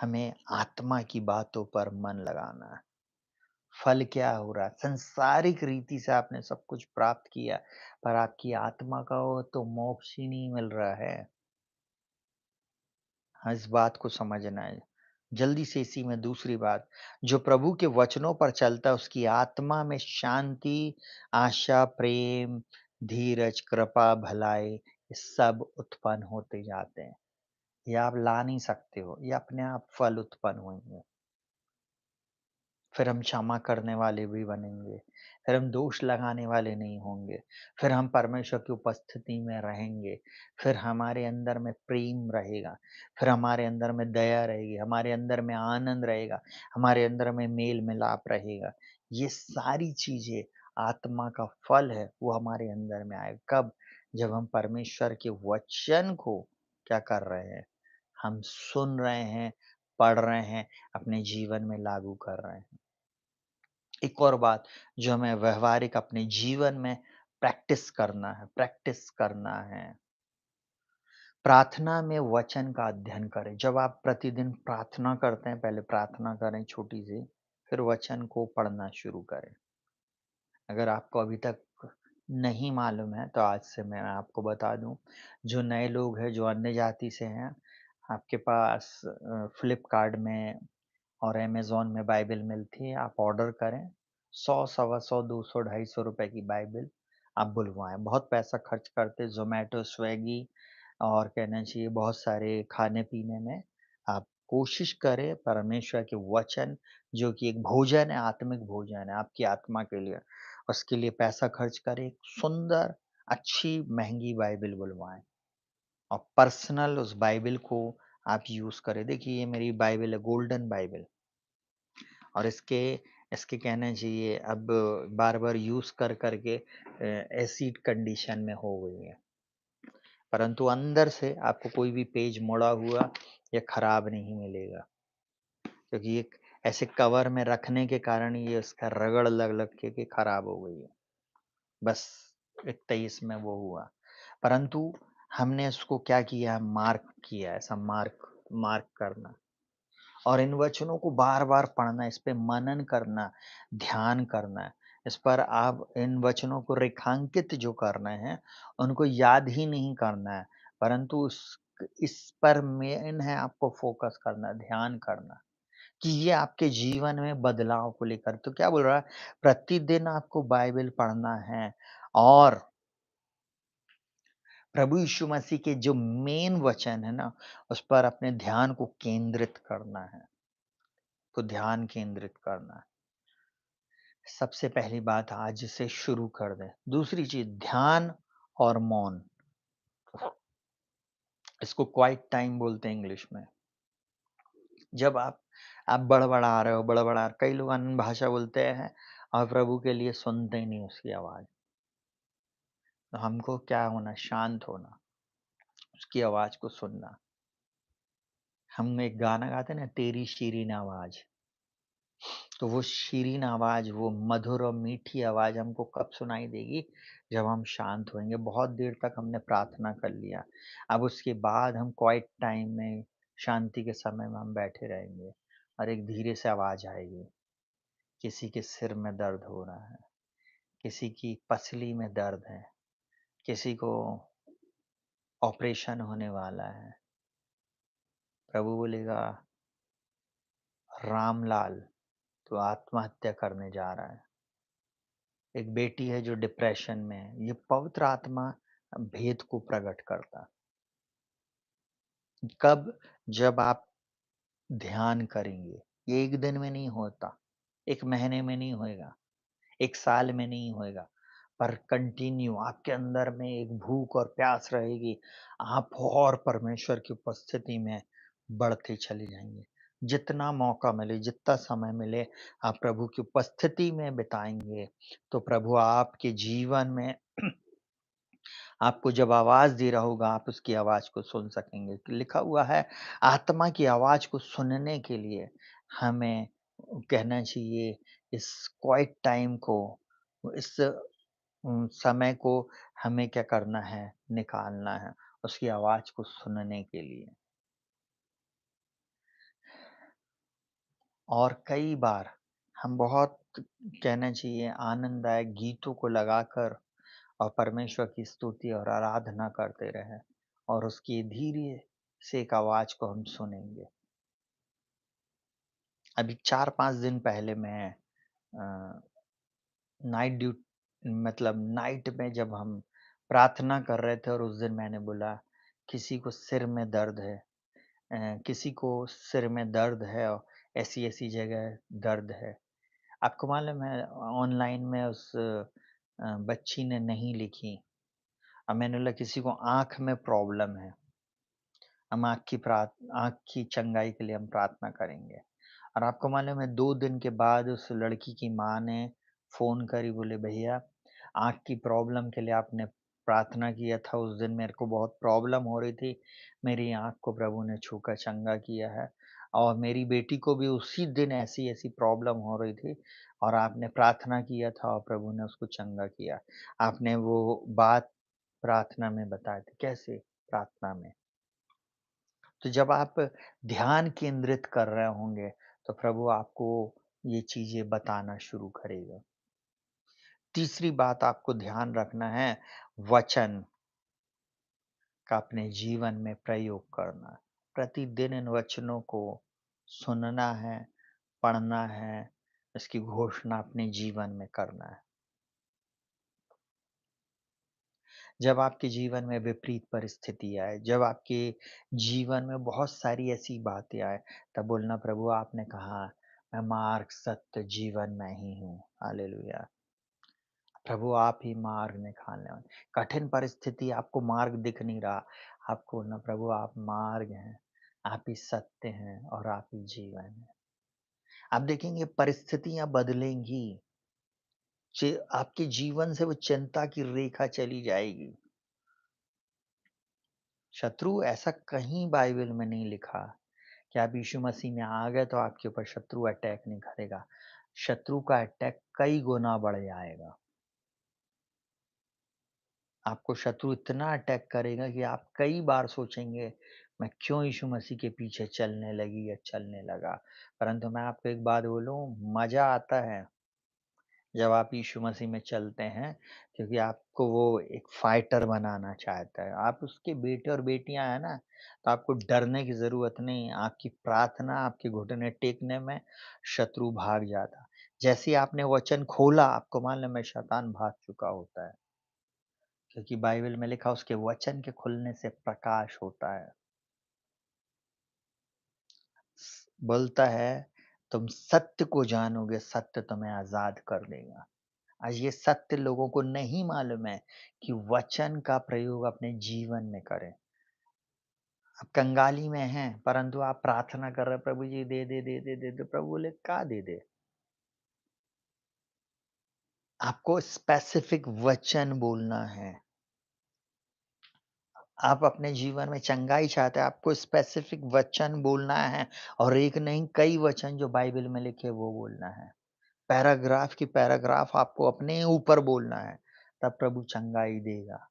हमें आत्मा की बातों पर मन लगाना है। फल क्या हो रहा है? सांसारिक रीति से आपने सब कुछ प्राप्त किया, पर आपकी आत्मा का वो तो मोक्ष ही नहीं मिल रहा है। हाँ, इस बात को समझना है। जल्दी से इसी में दूसरी बात, जो प्रभु के वचनों पर चलता है, उसकी आत्मा में शांति, आशा, प्रेम, धीरज, कृपा, भलाई, ये सब उत्पन्न होते जाते हैं। ये आप ला नहीं सकते हो, ये अपने आप फल उत्पन्न होंगे। फिर हम क्षमा करने वाले भी बनेंगे, फिर हम दोष लगाने वाले नहीं होंगे, फिर हम परमेश्वर की उपस्थिति में रहेंगे, फिर हमारे अंदर में प्रेम रहेगा, फिर हमारे अंदर में दया रहेगी, हमारे अंदर में आनंद रहेगा, हमारे अंदर में मेल-मिलाप रहेगा। ये सारी चीज़ें आत्मा का फल है, वो हमारे अंदर में आएगा। कब? जब हम परमेश्वर के वचन को क्या कर रहे हैं? हम सुन रहे हैं, पढ़ रहे हैं, अपने जीवन में लागू कर रहे हैं। एक और बात जो हमें व्यावहारिक अपने जीवन में प्रैक्टिस करना है। प्रार्थना में वचन का अध्ययन करें। जब आप प्रतिदिन प्रार्थना करते हैं, पहले प्रार्थना करें छोटी-सी, फिर वचन को पढ़ना शुरू करें। अगर आपको अभी तक नहीं मालूम है, तो आज से मैं आपको बता दूँ, जो नए लोग हैं, जो अन्य जाति से हैं, आपके पास फ्लिपकार्ट में और अमेज़न में बाइबल मिलती है, आप ऑर्डर करें। 100, सवा 100, 200, ₹250 की बाइबल आप बुलवाएँ। बहुत पैसा खर्च करते ज़ोमैटो, स्विगी और कहना चाहिए बहुत सारे खाने-पीने में। आप कोशिश करें परमेश्वर के वचन, जो कि एक भोजन है, आत्मिक भोजन है आपकी आत्मा के लिए, उसके लिए पैसा खर्च करें। एक सुंदर, अच्छी, महँगी बाइबल बुलवाएँ और पर्सनल उस बाइबल को आप यूज़ करें। देखिए, ये मेरी बाइबल है, गोल्डन बाइबल। और इसके इसके कहना चाहिए अब बार-बार यूज़ कर के एसिड कंडीशन में हो गई है। परंतु अंदर से आपको कोई भी पेज मुड़ा हुआ या खराब नहीं मिलेगा, क्योंकि एक ऐसे कवर में रखने के कारण ये उसका रगड़ लग-लग के खराब हो गई है। बस इतना ही इसमें वो हुआ। परंतु हमने उसको क्या किया, मार्क किया, ऐसा मार्क मार्क करना। और इन वचनों को बार-बार पढ़ना, इस पे मनन करना, ध्यान करना। इस पर आप इन वचनों को रेखांकित जो करने हैं, उनको याद ही नहीं करना है, परंतु इस पर मेन है आपको फ़ोकस करना, ध्यान करना कि ये आपके जीवन में बदलाव को लेकर, तो क्या बोल रहा है, प्रतिदिन आपको बाइबल पढ़ना है और प्रभु यीशु मसीह के जो मेन वचन है ना, उस पर अपने ध्यान को केंद्रित करना है। तो ध्यान केंद्रित करना है। सबसे पहली बात आज से शुरू कर दें। दूसरी चीज़ ध्यान और मौन, इसको क्वाइट टाइम बोलते हैं इंग्लिश में। जब आप बड़बड़ा रहे हो, कई लोग अन्य भाषा बोलते हैं और प्रभु के लिए सुनते ही नहीं उसकी आवाज़। तो हमको क्या होना, शांत होना, उसकी आवाज़ को सुनना। हम एक गाना गाते हैं ना, तेरी शीरीन आवाज़। तो वो शीरीन आवाज़, वो मधुर और मीठी आवाज़ हमको कब सुनाई देगी? जब हम शांत होएँगे। बहुत देर तक हमने प्रार्थना कर लिया। अब उसके बाद हम क्वाइट टाइम में, शांति के समय में हम बैठे रहेंगे और एक धीरे से आवाज़ आएगी। किसी के सिर में दर्द हो रहा है, किसी की पसली में दर्द है, किसी को ऑपरेशन होने वाला है। प्रभु बोलेगा, रामलाल, तू आत्महत्या करने जा रहा है। एक बेटी है जो डिप्रेशन में है। ये पवित्र आत्मा भेद को प्रकट करता। कब? जब आप ध्यान करेंगे। ये 1 दिन में नहीं होता, 1 महीने में नहीं होएगा, 1 साल में नहीं होएगा, पर कंटिन्यू आपके अंदर में एक भूख और प्यास रहेगी। आप और परमेश्वर की उपस्थिति में बढ़ते चले जाएँगे। जितना मौका मिले, जितना समय मिले, आप प्रभु की उपस्थिति में बिताएँगे, तो प्रभु आपके जीवन में आपको जब आवाज़ दे रहा होगा, आप उसकी आवाज़ को सुन सकेंगे। लिखा हुआ है, आत्मा की आवाज़ को सुनने के लिए हमें कहना चाहिए, इस क्वाइट टाइम को, इस समय को हमें क्या करना है, निकालना है, उसकी आवाज़ को सुनने के लिए। और कई बार हम बहुत, कहना चाहिए, आनंददायक गीतों को लगाकर और परमेश्वर की स्तुति और आराधना करते रहें और उसकी धीरे से एक आवाज़ को हम सुनेंगे। अभी 4-5 दिन पहले मैं अ, नाइट ड्यूट मतलब नाइट में जब हम प्रार्थना कर रहे थे और उस दिन मैंने बोला, किसी को सिर में दर्द है, किसी को सिर में दर्द है और ऐसी-ऐसी जगह दर्द है। आपको मालूम है, ऑनलाइन में उस बच्ची ने नहीं लिखी। अब मैंने बोला किसी को आँख में प्रॉब्लम है। हम आँख की चंगाई के लिए हम प्रार्थना करेंगे। और आपको मालूम है, 2 दिन के बाद उस लड़की की माँ ने फ़ोन करी, बोले भैया, आँख की प्रॉब्लम के लिए आपने प्रार्थना किया था, उस दिन मेरे को बहुत प्रॉब्लम हो रही थी। मेरी आँख को प्रभु ने छूकर चंगा किया है और मेरी बेटी को भी उसी दिन ऐसी-ऐसी प्रॉब्लम हो रही थी और आपने प्रार्थना किया था और प्रभु ने उसको चंगा किया। आपने वो बात प्रार्थना में बताई थी। कैसे? प्रार्थना में। तो जब आप ध्यान केंद्रित कर रहे होंगे, तो प्रभु आपको ये चीज़ें बताना शुरू करेगा। तीसरी बात आपको ध्यान रखना है, वचन का अपने जीवन में प्रयोग करना। प्रतिदिन इन वचनों को सुनना है, पढ़ना है, इसकी घोषणा अपने जीवन में करना है। जब आपके जीवन में विपरीत परिस्थिति आए, जब आपके जीवन में बहुत सारी ऐसी बातें आए, तब बोलना, प्रभु आपने कहा, मैं मार्ग, सत्य, जीवन मैं ही हूँ। हालेलुया। प्रभु आप ही मार्ग निकालने वाले। कठिन परिस्थिति, आपको मार्ग दिख नहीं रहा, आपको बोलना, प्रभु आप मार्ग हैं, आप ही सत्य हैं और आप ही जीवन हैं। आप देखेंगे परिस्थितियाँ बदलेंगी, आपके जीवन से वो चिंता की रेखा चली जाएगी। शत्रु, ऐसा कहीं बाइबल में नहीं लिखा कि आप यीशु मसीह में आ गए तो आपके ऊपर शत्रु अटैक नहीं करेगा। शत्रु का अटैक कई गुना बढ़ जाएगा। आपको शत्रु इतना अटैक करेगा कि आप कई बार सोचेंगे, मैं क्यों यीशु मसीह के पीछे चलने लगी या चलने लगा। परंतु मैं आपको एक बात बोलूँ, मज़ा आता है जब आप यीशु मसीह में चलते हैं, क्योंकि आपको वो एक फाइटर बनाना चाहता है। आप उसके बेटे और बेटियाँ हैं ना, तो आपको डरने की ज़रूरत नहीं। आपकी प्रार्थना, आपके घुटने टेकने में शत्रु भाग जाता। जैसे ही आपने वचन खोला, आपको मालूम है शैतान भाग चुका होता है। क्योंकि बाइबल में लिखा, उसके वचन के खुलने से प्रकाश होता है। बोलता है, तुम सत्य को जानोगे, सत्य तुम्हें आज़ाद कर देगा। आज ये सत्य लोगों को नहीं मालूम है कि वचन का प्रयोग अपने जीवन में करें। आप कंगाली में हैं, परंतु आप प्रार्थना कर रहे हैं, प्रभु जी दे दे, दे दे, दे दे। प्रभु बोले, का दे दे? आपको स्पेसिफिक वचन बोलना है। आप अपने जीवन में चंगाई चाहते हैं, आपको स्पेसिफिक वचन बोलना है और एक नहीं कई वचन जो बाइबल में लिखे वो बोलना है। पैराग्राफ की पैराग्राफ आपको अपने ऊपर बोलना है, तब प्रभु चंगाई देगा।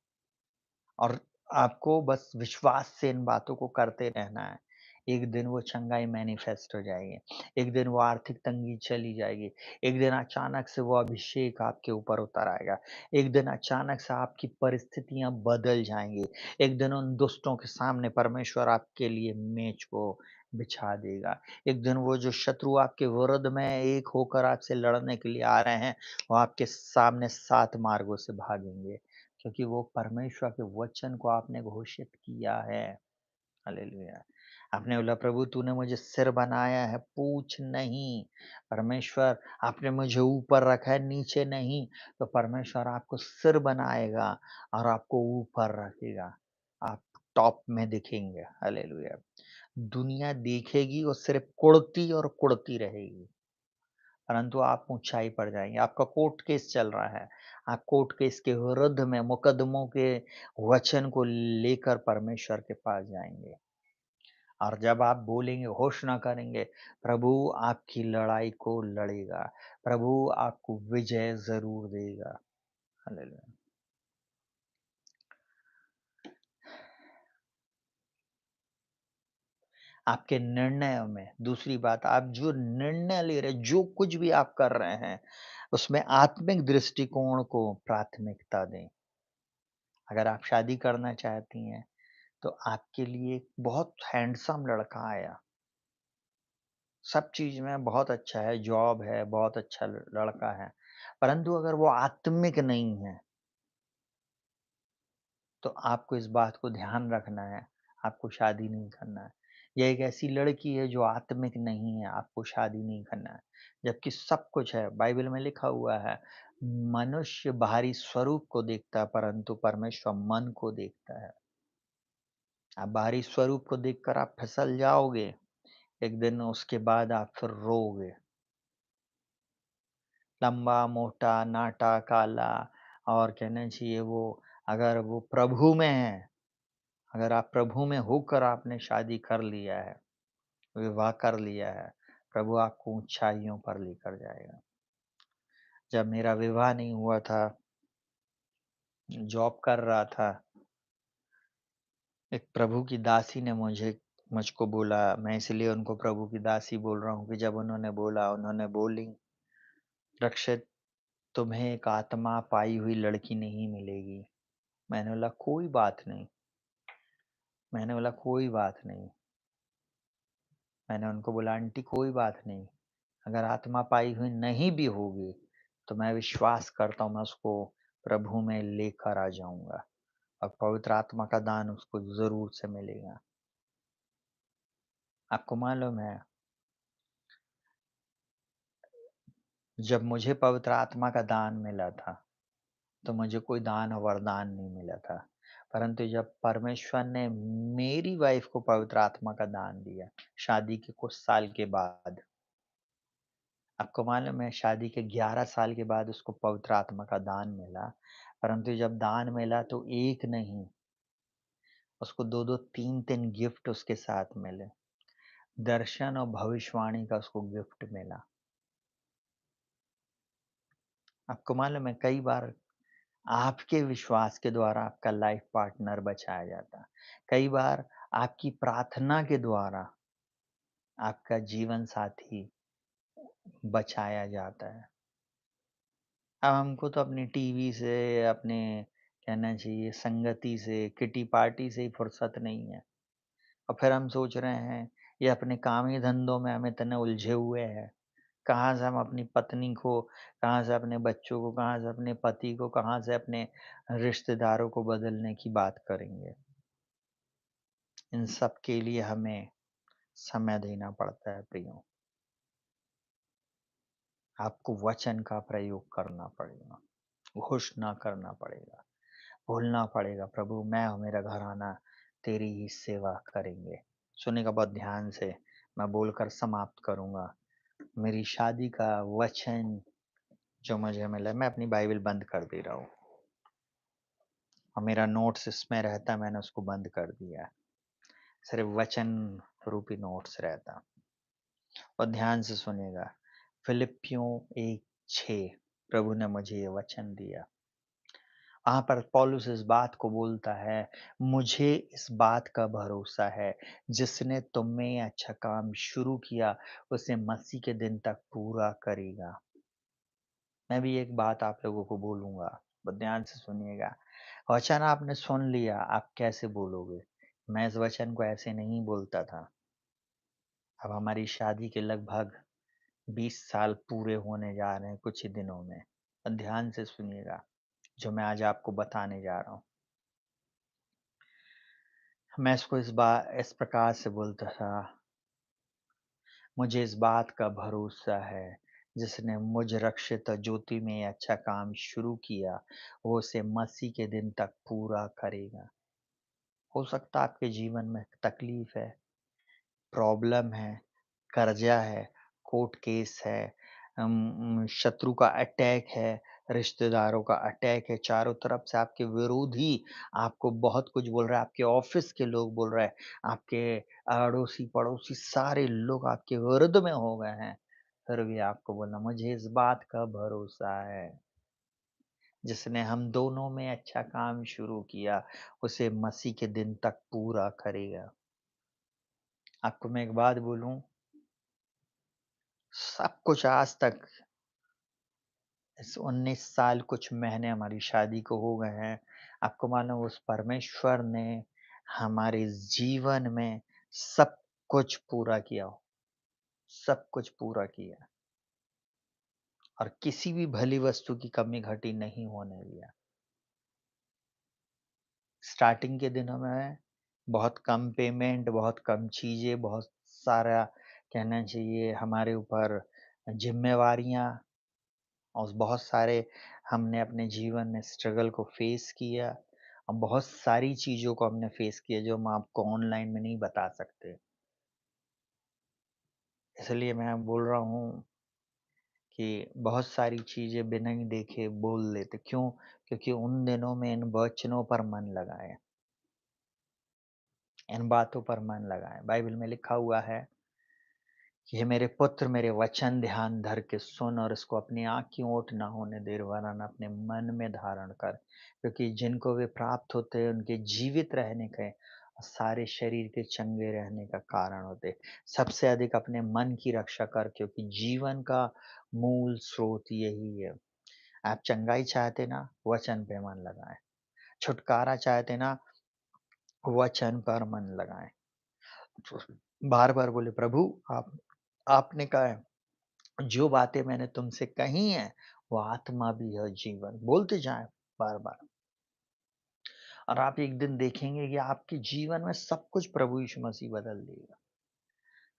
और आपको बस विश्वास से इन बातों को करते रहना है। एक दिन वो चंगाई मैनिफेस्ट हो जाएगी, एक दिन वो आर्थिक तंगी चली जाएगी, एक दिन अचानक से वो अभिषेक आपके ऊपर उतर आएगा, एक दिन अचानक से आपकी परिस्थितियाँ बदल जाएँगी, एक दिन उन दुष्टों के सामने परमेश्वर आपके लिए मेज को बिछा देगा। एक दिन वो जो शत्रु आपके विरुद्ध में एक होकर आपसे लड़ने के लिए आ रहे हैं, वो आपके सामने 7 मार्गों से भागेंगे। क्योंकि वो परमेश्वर के वचन को आपने घोषित किया है। हालेलुया! आपने बोला प्रभु तूने मुझे सिर बनाया है, पूँछ नहीं। परमेश्वर आपने मुझे ऊपर रखा है, नीचे नहीं। तो परमेश्वर आपको सिर बनाएगा और आपको ऊपर रखेगा। आप टॉप में दिखेंगे। हालेलुया! दुनिया देखेगी और सिर्फ़ कुढ़ती और कुढ़ती रहेगी। परंतु आप ऊँचाई पर जाएँगे। आपका कोर्ट केस चल रहा है। आप कोर्ट केस के विरुद्ध में मुकदमों के वचन को लेकर परमेश्वर के पास जाएँगे। और जब आप बोलेंगे, घोषणा करेंगे, प्रभु आपकी लड़ाई को लड़ेगा। प्रभु आपको विजय ज़रूर देगा। हालेलुया! आपके निर्णयों में दूसरी बात आप जो निर्णय ले रहे हैं, जो कुछ भी आप कर रहे हैं, उसमें आत्मिक दृष्टिकोण को प्राथमिकता दें। अगर आप शादी करना चाहती हैं तो आपके लिए एक बहुत हैंडसम लड़का आया, सब चीज़ में बहुत अच्छा है, जॉब है, बहुत अच्छा लड़का है, परंतु अगर वो आत्मिक नहीं है, तो आपको इस बात को ध्यान रखना है, आपको शादी नहीं करना है। ये एक ऐसी लड़की है जो आत्मिक नहीं है, आपको शादी नहीं करना है। जबकि सब कुछ है, बाइबल में लिखा हुआ है, मनुष्य बाहरी स्वरूप को देखता है, परंतु परमेश्वर मन को देखता है। आप बाहरी स्वरूप को देखकर आप फिसल जाओगे। एक दिन उसके बाद आप फिर रोओगे। लंबा, मोटा, नाटा, काला और कहना चाहिए वो अगर वो प्रभु में है, अगर आप प्रभु में होकर आपने शादी कर लिया है, विवाह कर लिया है, प्रभु आपको ऊँचाइयों पर लेकर जाएगा। जब मेरा विवाह नहीं हुआ था, जॉब कर रहा था, एक प्रभु की दासी ने मुझको बोला, मैं इसलिए उनको प्रभु की दासी बोल रहा हूँ कि जब उन्होंने बोला, उन्होंने बोली, "रक्षित तुम्हें एक आत्मा पाई हुई लड़की नहीं मिलेगी।" मैंने बोला कोई बात नहीं, मैंने बोला कोई बात नहीं। मैंने उनको बोला आंटी कोई बात नहीं, अगर आत्मा पाई हुई नहीं भी होगी, तो मैं विश्वास करता हूँ मैं उसको प्रभु में लेकर आ जाऊँगा और पवित्र आत्मा का दान उसको ज़रूर से मिलेगा। आपको मालूम है, जब मुझे पवित्र आत्मा का दान मिला था, तो मुझे कोई दान और वरदान नहीं मिला था। परंतु जब परमेश्वर ने मेरी वाइफ़ को पवित्र आत्मा का दान दिया, शादी के कुछ साल के बाद, आपको मालूम है शादी के 11 साल के बाद उसको पवित्र आत्मा का दान मिला, परंतु जब दान मिला तो 1 नहीं, उसको 2-2 3-3 गिफ्ट उसके साथ मिले। दर्शन और भविष्यवाणी का उसको गिफ्ट मिला। आपको मालूम है कई बार आपके विश्वास के द्वारा आपका लाइफ पार्टनर बचाया जाता है। कई बार आपकी प्रार्थना के द्वारा आपका जीवन साथी बचाया जाता है। अब हमको तो अपनी टीवी से, अपने कहना चाहिए संगति से, किटी पार्टी से ही फुर्सत नहीं है। और फिर हम सोच रहे हैं, ये अपने काम ही धंधों में हम इतने उलझे हुए हैं, कहाँ से हम अपनी पत्नी को, कहाँ से अपने बच्चों को, कहाँ से अपने पति को, कहाँ से अपने रिश्तेदारों को बदलने की बात करेंगे। इन सब के लिए हमें समय देना पड़ता है प्रियो। आपको वचन का प्रयोग करना पड़ेगा, घोषणा करना पड़ेगा। बोलना पड़ेगा प्रभु मैं और मेरा घराना तेरी ही सेवा करेंगे। सुनिएगा बहुत ध्यान से, मैं बोलकर समाप्त करूँगा। मेरी शादी का वचन जो मुझे मिला है, मैं अपनी बाइबल बंद कर दे रहा हूँ और मेरा नोट्स इसमें रहता है, मैंने उसको बंद कर दिया है। सिर्फ़ वचन रूपी नोट्स रहता। और ध्यान से सुनिएगा, फिलिप्पियों 1:6 प्रभु ने मुझे ये वचन दिया। वहाँ पर पौलुस इस बात को बोलता है, मुझे इस बात का भरोसा है, जिसने तुम में ये अच्छा काम शुरू किया, उसे मसीह के दिन तक पूरा करेगा। मैं भी एक बात आप लोगों को बोलूँगा, बहुत ध्यान से सुनिएगा। वचन आपने सुन लिया, आप कैसे बोलोगे? मैं इस वचन को ऐसे नहीं बोलता था। अब हमारी शादी के लगभग 20 साल पूरे होने जा रहे हैं कुछ ही दिनों में। ध्यान से सुनिएगा, जो मैं आज आपको बताने जा रहा हूँ। मैं इसको इस प्रकार से बोलता था, मुझे इस बात का भरोसा है, जिसने मुझ रक्षित ज्योति में अच्छा काम शुरू किया, वो उसे मसीह के दिन तक पूरा करेगा। हो सकता है आपके जीवन में तकलीफ है, प्रॉब्लम है, कर्जा है, कोर्ट केस है, शत्रु का अटैक है, रिश्तेदारों का अटैक है, चारों तरफ से आपके विरोधी आपको बहुत कुछ बोल रहा है, आपके ऑफिस के लोग बोल रहे हैं, आपके अड़ोसी-पड़ोसी सारे लोग आपके विरुद्ध में हो गए हैं। फिर भी आपको बोलना मुझे इस बात का भरोसा है, जिसने हम दोनों में अच्छा काम शुरू किया, उसे मसीह के दिन तक पूरा करेगा। आपको मैं एक बात बोलूँ, सब कुछ आज तक इस 19 साल कुछ महीने हमारी शादी को हो गए हैं। आपको मालूम उस परमेश्वर ने हमारे जीवन में सब कुछ पूरा किया हो, सब कुछ पूरा किया और किसी भी भली वस्तु की कमी घटी नहीं होने दिया। स्टार्टिंग के दिनों में बहुत कम पेमेंट, बहुत कम चीज़ें, बहुत सारा कहना चाहिए हमारे ऊपर ज़िम्मेवारियाँ और बहुत सारे हमने अपने जीवन में स्ट्रगल को फेस किया और बहुत सारी चीज़ों को हमने फेस किया जो हम आपको ऑनलाइन में नहीं बता सकते। इसलिए मैं बोल रहा हूँ कि बहुत सारी चीज़ें बिना ही देखे बोल लेते। क्यों? क्योंकि उन दिनों में इन वचनों पर मन लगाएँ, इन बातों पर मन लगाएँ। बाइबल में लिखा हुआ है कि हे मेरे पुत्र मेरे वचन ध्यान धर के सुन और इसको अपनी आँख की ओट ना होने दे वरन अपने मन में धारण कर क्योंकि जिनको वे प्राप्त होते हैं उनके जीवित रहने के और सारे शरीर के चंगे रहने का कारण होते हैं। सबसे अधिक अपने मन की रक्षा कर क्योंकि जीवन का मूल स्रोत यही है। आप चंगाई चाहते ना वचन पे मन लगाएं, छुटकारा चाहते ना वचन पर मन लगाएं। बार बार बोले प्रभु आप आपने कहा है जो बातें मैंने तुमसे कही हैं, वो आत्मा भी है जीवन। बोलते जाएँ बार-बार और आप एक दिन देखेंगे कि आपके जीवन में सब कुछ प्रभु यीशु मसीह बदल देगा।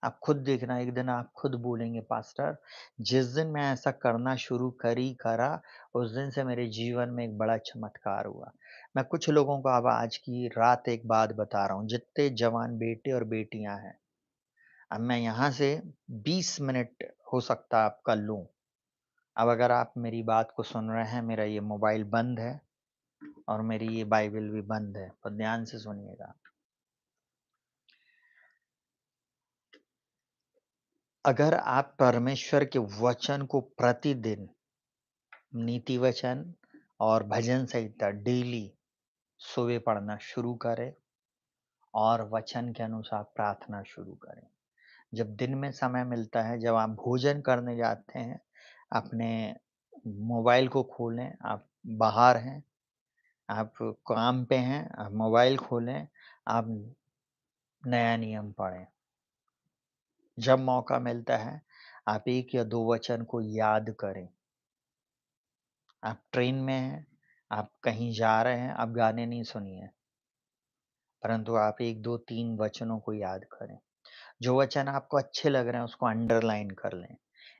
आप खुद देखना एक दिन आप खुद बोलेंगे पास्टर जिस दिन मैं ऐसा करना शुरू करा, उस दिन से मेरे जीवन में एक बड़ा चमत्कार हुआ। मैं कुछ लोगों को अब आज की रात एक बात बता रहा हूँ, जितने जवान बेटे और बेटियाँ हैं, अब मैं यहाँ से 20 मिनट हो सकता है आपका लूँ। अब अगर आप मेरी बात को सुन रहे हैं, मेरा ये मोबाइल बंद है और मेरी ये बाइबल भी बंद है, तो ध्यान से सुनिएगा। अगर आप परमेश्वर के वचन को प्रतिदिन नीति वचन और भजन संहिता डेली सुबह पढ़ना शुरू करें और वचन के अनुसार प्रार्थना शुरू करें। जब दिन में समय मिलता है, जब आप भोजन करने जाते हैं, अपने मोबाइल को खोलें, आप बाहर हैं आप काम पे हैं, आप मोबाइल खोलें, आप नया नियम पढ़ें। जब मौका मिलता है, आप 1 या 2 वचन को याद करें। आप ट्रेन में हैं, आप कहीं जा रहे हैं, आप गाने नहीं सुनिए, परंतु आप 1, 2, 3 वचनों को याद करें। जो वचन आपको अच्छे लग रहे हैं, उसको अंडरलाइन कर लें।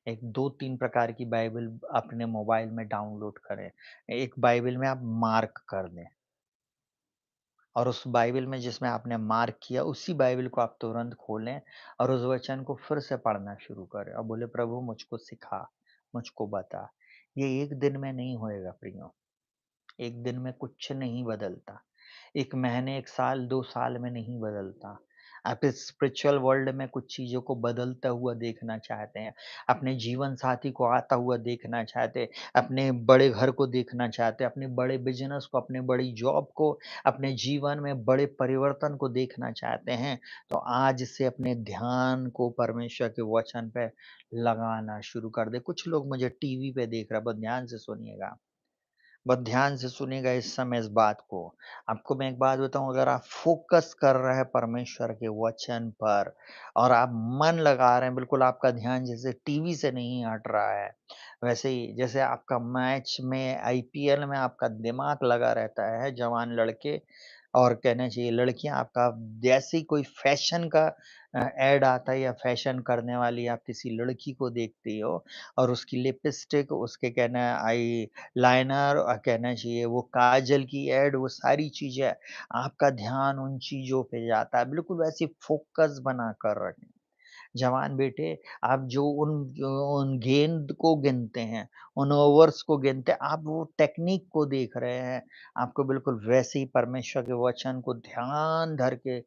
एक 2-3 प्रकार की बाइबल अपने मोबाइल में डाउनलोड करें। एक बाइबल में आप मार्क कर दें। और उस बाइबल में जिसमें आपने मार्क किया, उसी बाइबल को आप तुरंत खोलें और उस वचन को फिर से पढ़ना शुरू करें और बोले, "प्रभु मुझको सिखा, मुझको बता।" ये एक दिन में नहीं होएगा प्रियो। एक दिन में कुछ नहीं बदलता। 1 महीने, 1 साल, 2 साल में नहीं बदलता। आप इस स्पिरिचुअल वर्ल्ड में कुछ चीज़ों को बदलता हुआ देखना चाहते हैं, अपने जीवन साथी को आता हुआ देखना चाहते हैं, अपने बड़े घर को देखना चाहते हैं, अपने बड़े बिज़नेस को, अपनी बड़ी जॉब को, अपने जीवन में बड़े परिवर्तन को देखना चाहते हैं, तो आज से अपने ध्यान को परमेश्वर के वचन पे लगाना शुरू कर दें। कुछ लोग मुझे टीवी पे देख रहे हैं, बहुत ध्यान से सुनिएगा। बहुत ध्यान से सुनिएगा इस समय इस बात को। आपको मैं एक बात बताऊँ, अगर आप फ़ोकस कर रहे हैं परमेश्वर के वचन पर और आप मन लगा रहे हैं, बिल्कुल आपका ध्यान जैसे टीवी से नहीं हट रहा है, वैसे ही जैसे आपका मैच में आईपीएल में आपका दिमाग लगा रहता है, जवान लड़के और कहना चाहिए लड़कियाँ, आपका जैसे ही कोई फ़ैशन का ऐड आता है या फ़ैशन करने वाली आप किसी लड़की को देखती हो और उसकी लिपस्टिक, उसके कहना है आई लाइनर कहना चाहिए, वो काजल की ऐड, वो सारी चीज़ें, आपका ध्यान उन चीज़ों पे जाता है, बिल्कुल वैसे फ़ोकस बना कर रखें। जवान बेटे, आप जो उन गेंद को गिनते हैं, उन ओवर्स को गिनते हैं, आप वो टेक्नीक को देख रहे हैं। आपको बिल्कुल वैसे ही परमेश्वर के वचन को ध्यान धर के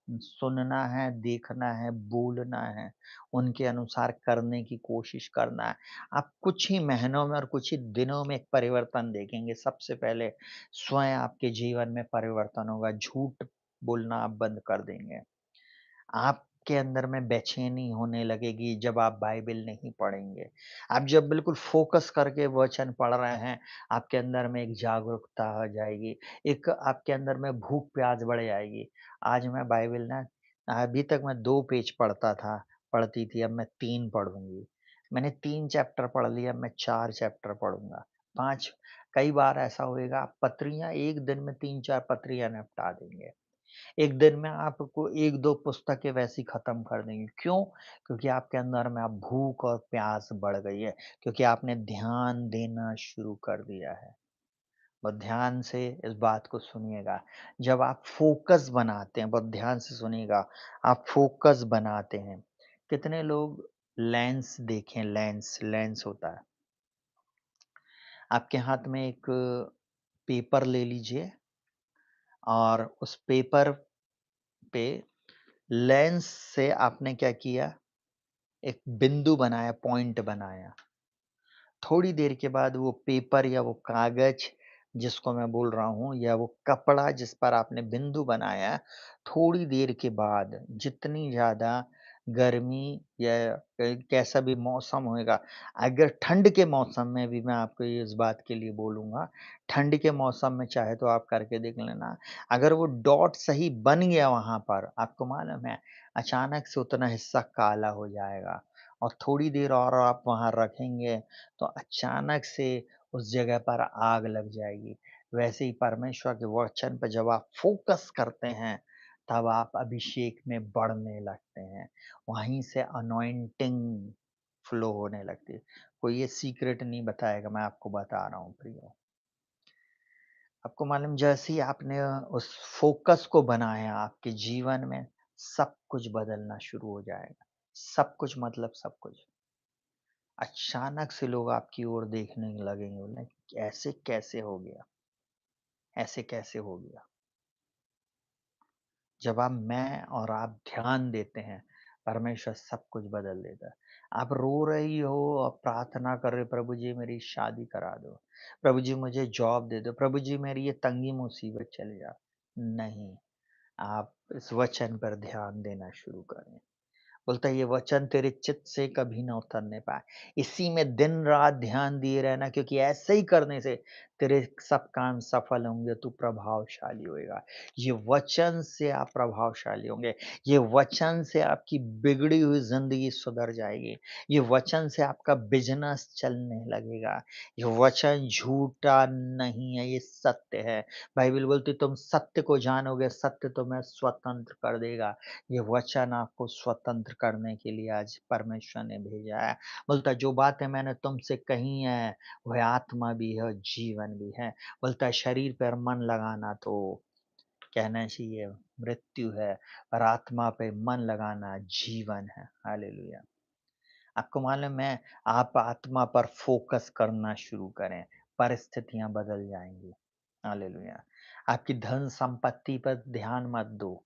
सुनना है, देखना है, बोलना है, उनके अनुसार करने की कोशिश करना है। आप कुछ ही महीनों में और कुछ ही दिनों में एक परिवर्तन देखेंगे। सबसे पहले स्वयं आपके जीवन में परिवर्तन होगा, झूठ बोलना आप बंद कर देंगे। आपके अंदर में बेचैनी होने लगेगी जब आप बाइबल नहीं पढ़ेंगे। आप जब बिल्कुल फ़ोकस करके वचन पढ़ रहे हैं, आपके अंदर में एक जागरूकता आ जाएगी, एक आपके अंदर में भूख-प्यास बढ़ जाएगी। आज मैं बाइबल ना अभी तक मैं 2 पेज पढ़ता था पढ़ती थी, अब मैं 3 पढ़ूँगी। मैंने 3 चैप्टर पढ़ लिया, अब मैं 4 चैप्टर पढ़ूँगा। 5 कई बार ऐसा होएगा, आप पत्रियाँ एक दिन में 3-4 पत्रियाँ निपटा देंगे। एक दिन में आपको 1-2 पुस्तकें वैसी ख़त्म कर देंगी। क्यों? क्योंकि आपके अंदर में अब भूख और प्यास बढ़ गई है, क्योंकि आपने ध्यान देना शुरू कर दिया है। बहुत ध्यान से इस बात को सुनिएगा। जब आप फ़ोकस बनाते हैं, बहुत ध्यान से सुनिएगा, आप फ़ोकस बनाते हैं। कितने लोग लेंस देखें, लेंस लेंस होता है। आपके हाथ में एक पेपर ले लीजिए और उस पेपर पे लेंस से आपने क्या किया, एक बिंदु बनाया, पॉइंट बनाया। थोड़ी देर के बाद वो पेपर या वो कागज़ जिसको मैं बोल रहा हूँ या वो कपड़ा जिस पर आपने बिंदु बनाया, थोड़ी देर के बाद जितनी ज़्यादा गर्मी या कैसा भी मौसम होएगा, अगर ठंड के मौसम में भी मैं आपको ये इस बात के लिए बोलूँगा, ठंड के मौसम में चाहे तो आप करके देख लेना। अगर वो डॉट सही बन गया वहाँ पर, आपको मालूम है, अचानक से उतना हिस्सा काला हो जाएगा और थोड़ी देर और आप वहाँ रखेंगे तो अचानक से उस जगह पर आग लग जाएगी। वैसे ही परमेश्वर के वचन पे जब आप फ़ोकस करते हैं, तब आप अभिषेक में बढ़ने लगते हैं। वहीं से अनॉइंटिंग फ्लो होने लगती है। कोई ये सीक्रेट नहीं बताएगा, मैं आपको बता रहा हूँ प्रियो। आपको मालूम जैसे ही आपने उस फ़ोकस को बनाया आपके जीवन में, सब कुछ बदलना शुरू हो जाएगा। सब कुछ मतलब सब कुछ। अचानक से लोग आपकी ओर देखने लगेंगे, बोले ऐसे कैसे हो गया? ऐसे कैसे हो गया? जब आप मैं और आप ध्यान देते हैं, परमेश्वर सब कुछ बदल देता है। आप रो रही हो और प्रार्थना कर रहे हो, प्रभु जी मेरी शादी करा दो, प्रभु जी मुझे जॉब दे दो, प्रभु जी मेरी ये तंगी मुसीबत चले जा। नहीं, आप इस वचन पर ध्यान देना शुरू करें। बोलता है ये वचन तेरे चित्त से कभी ना उतरने पाए। इसी में दिन-रात ध्यान दिए रहना, क्योंकि ऐसे ही करने से तेरे सब काम सफल होंगे, तू प्रभावशाली होएगा। ये वचन से आप प्रभावशाली होंगे। ये वचन से आपकी बिगड़ी हुई ज़िंदगी सुधर जाएगी। ये वचन से आपका बिज़नेस चलने लगेगा। ये वचन झूठा नहीं है, ये सत्य है। बाइबल बोलती है तुम सत्य को जानोगे, सत्य तुम्हें स्वतंत्र कर देगा। ये वचन आपको स्वतंत्र करने के लिए आज परमेश्वर ने भेजा है। बोलता है जो बातें मैंने तुमसे कही हैं, वह आत्मा भी है, जीवन भी है। बोलता है शरीर पर मन लगाना तो कहना चाहिए मृत्यु है, और आत्मा पे मन लगाना जीवन है। हालेलुया! आपको मालूम है, आप आत्मा पर फ़ोकस करना शुरू करें, परिस्थितियाँ बदल जाएँगी। हालेलुया! आपकी धन संपत्ति पर ध्यान मत दो।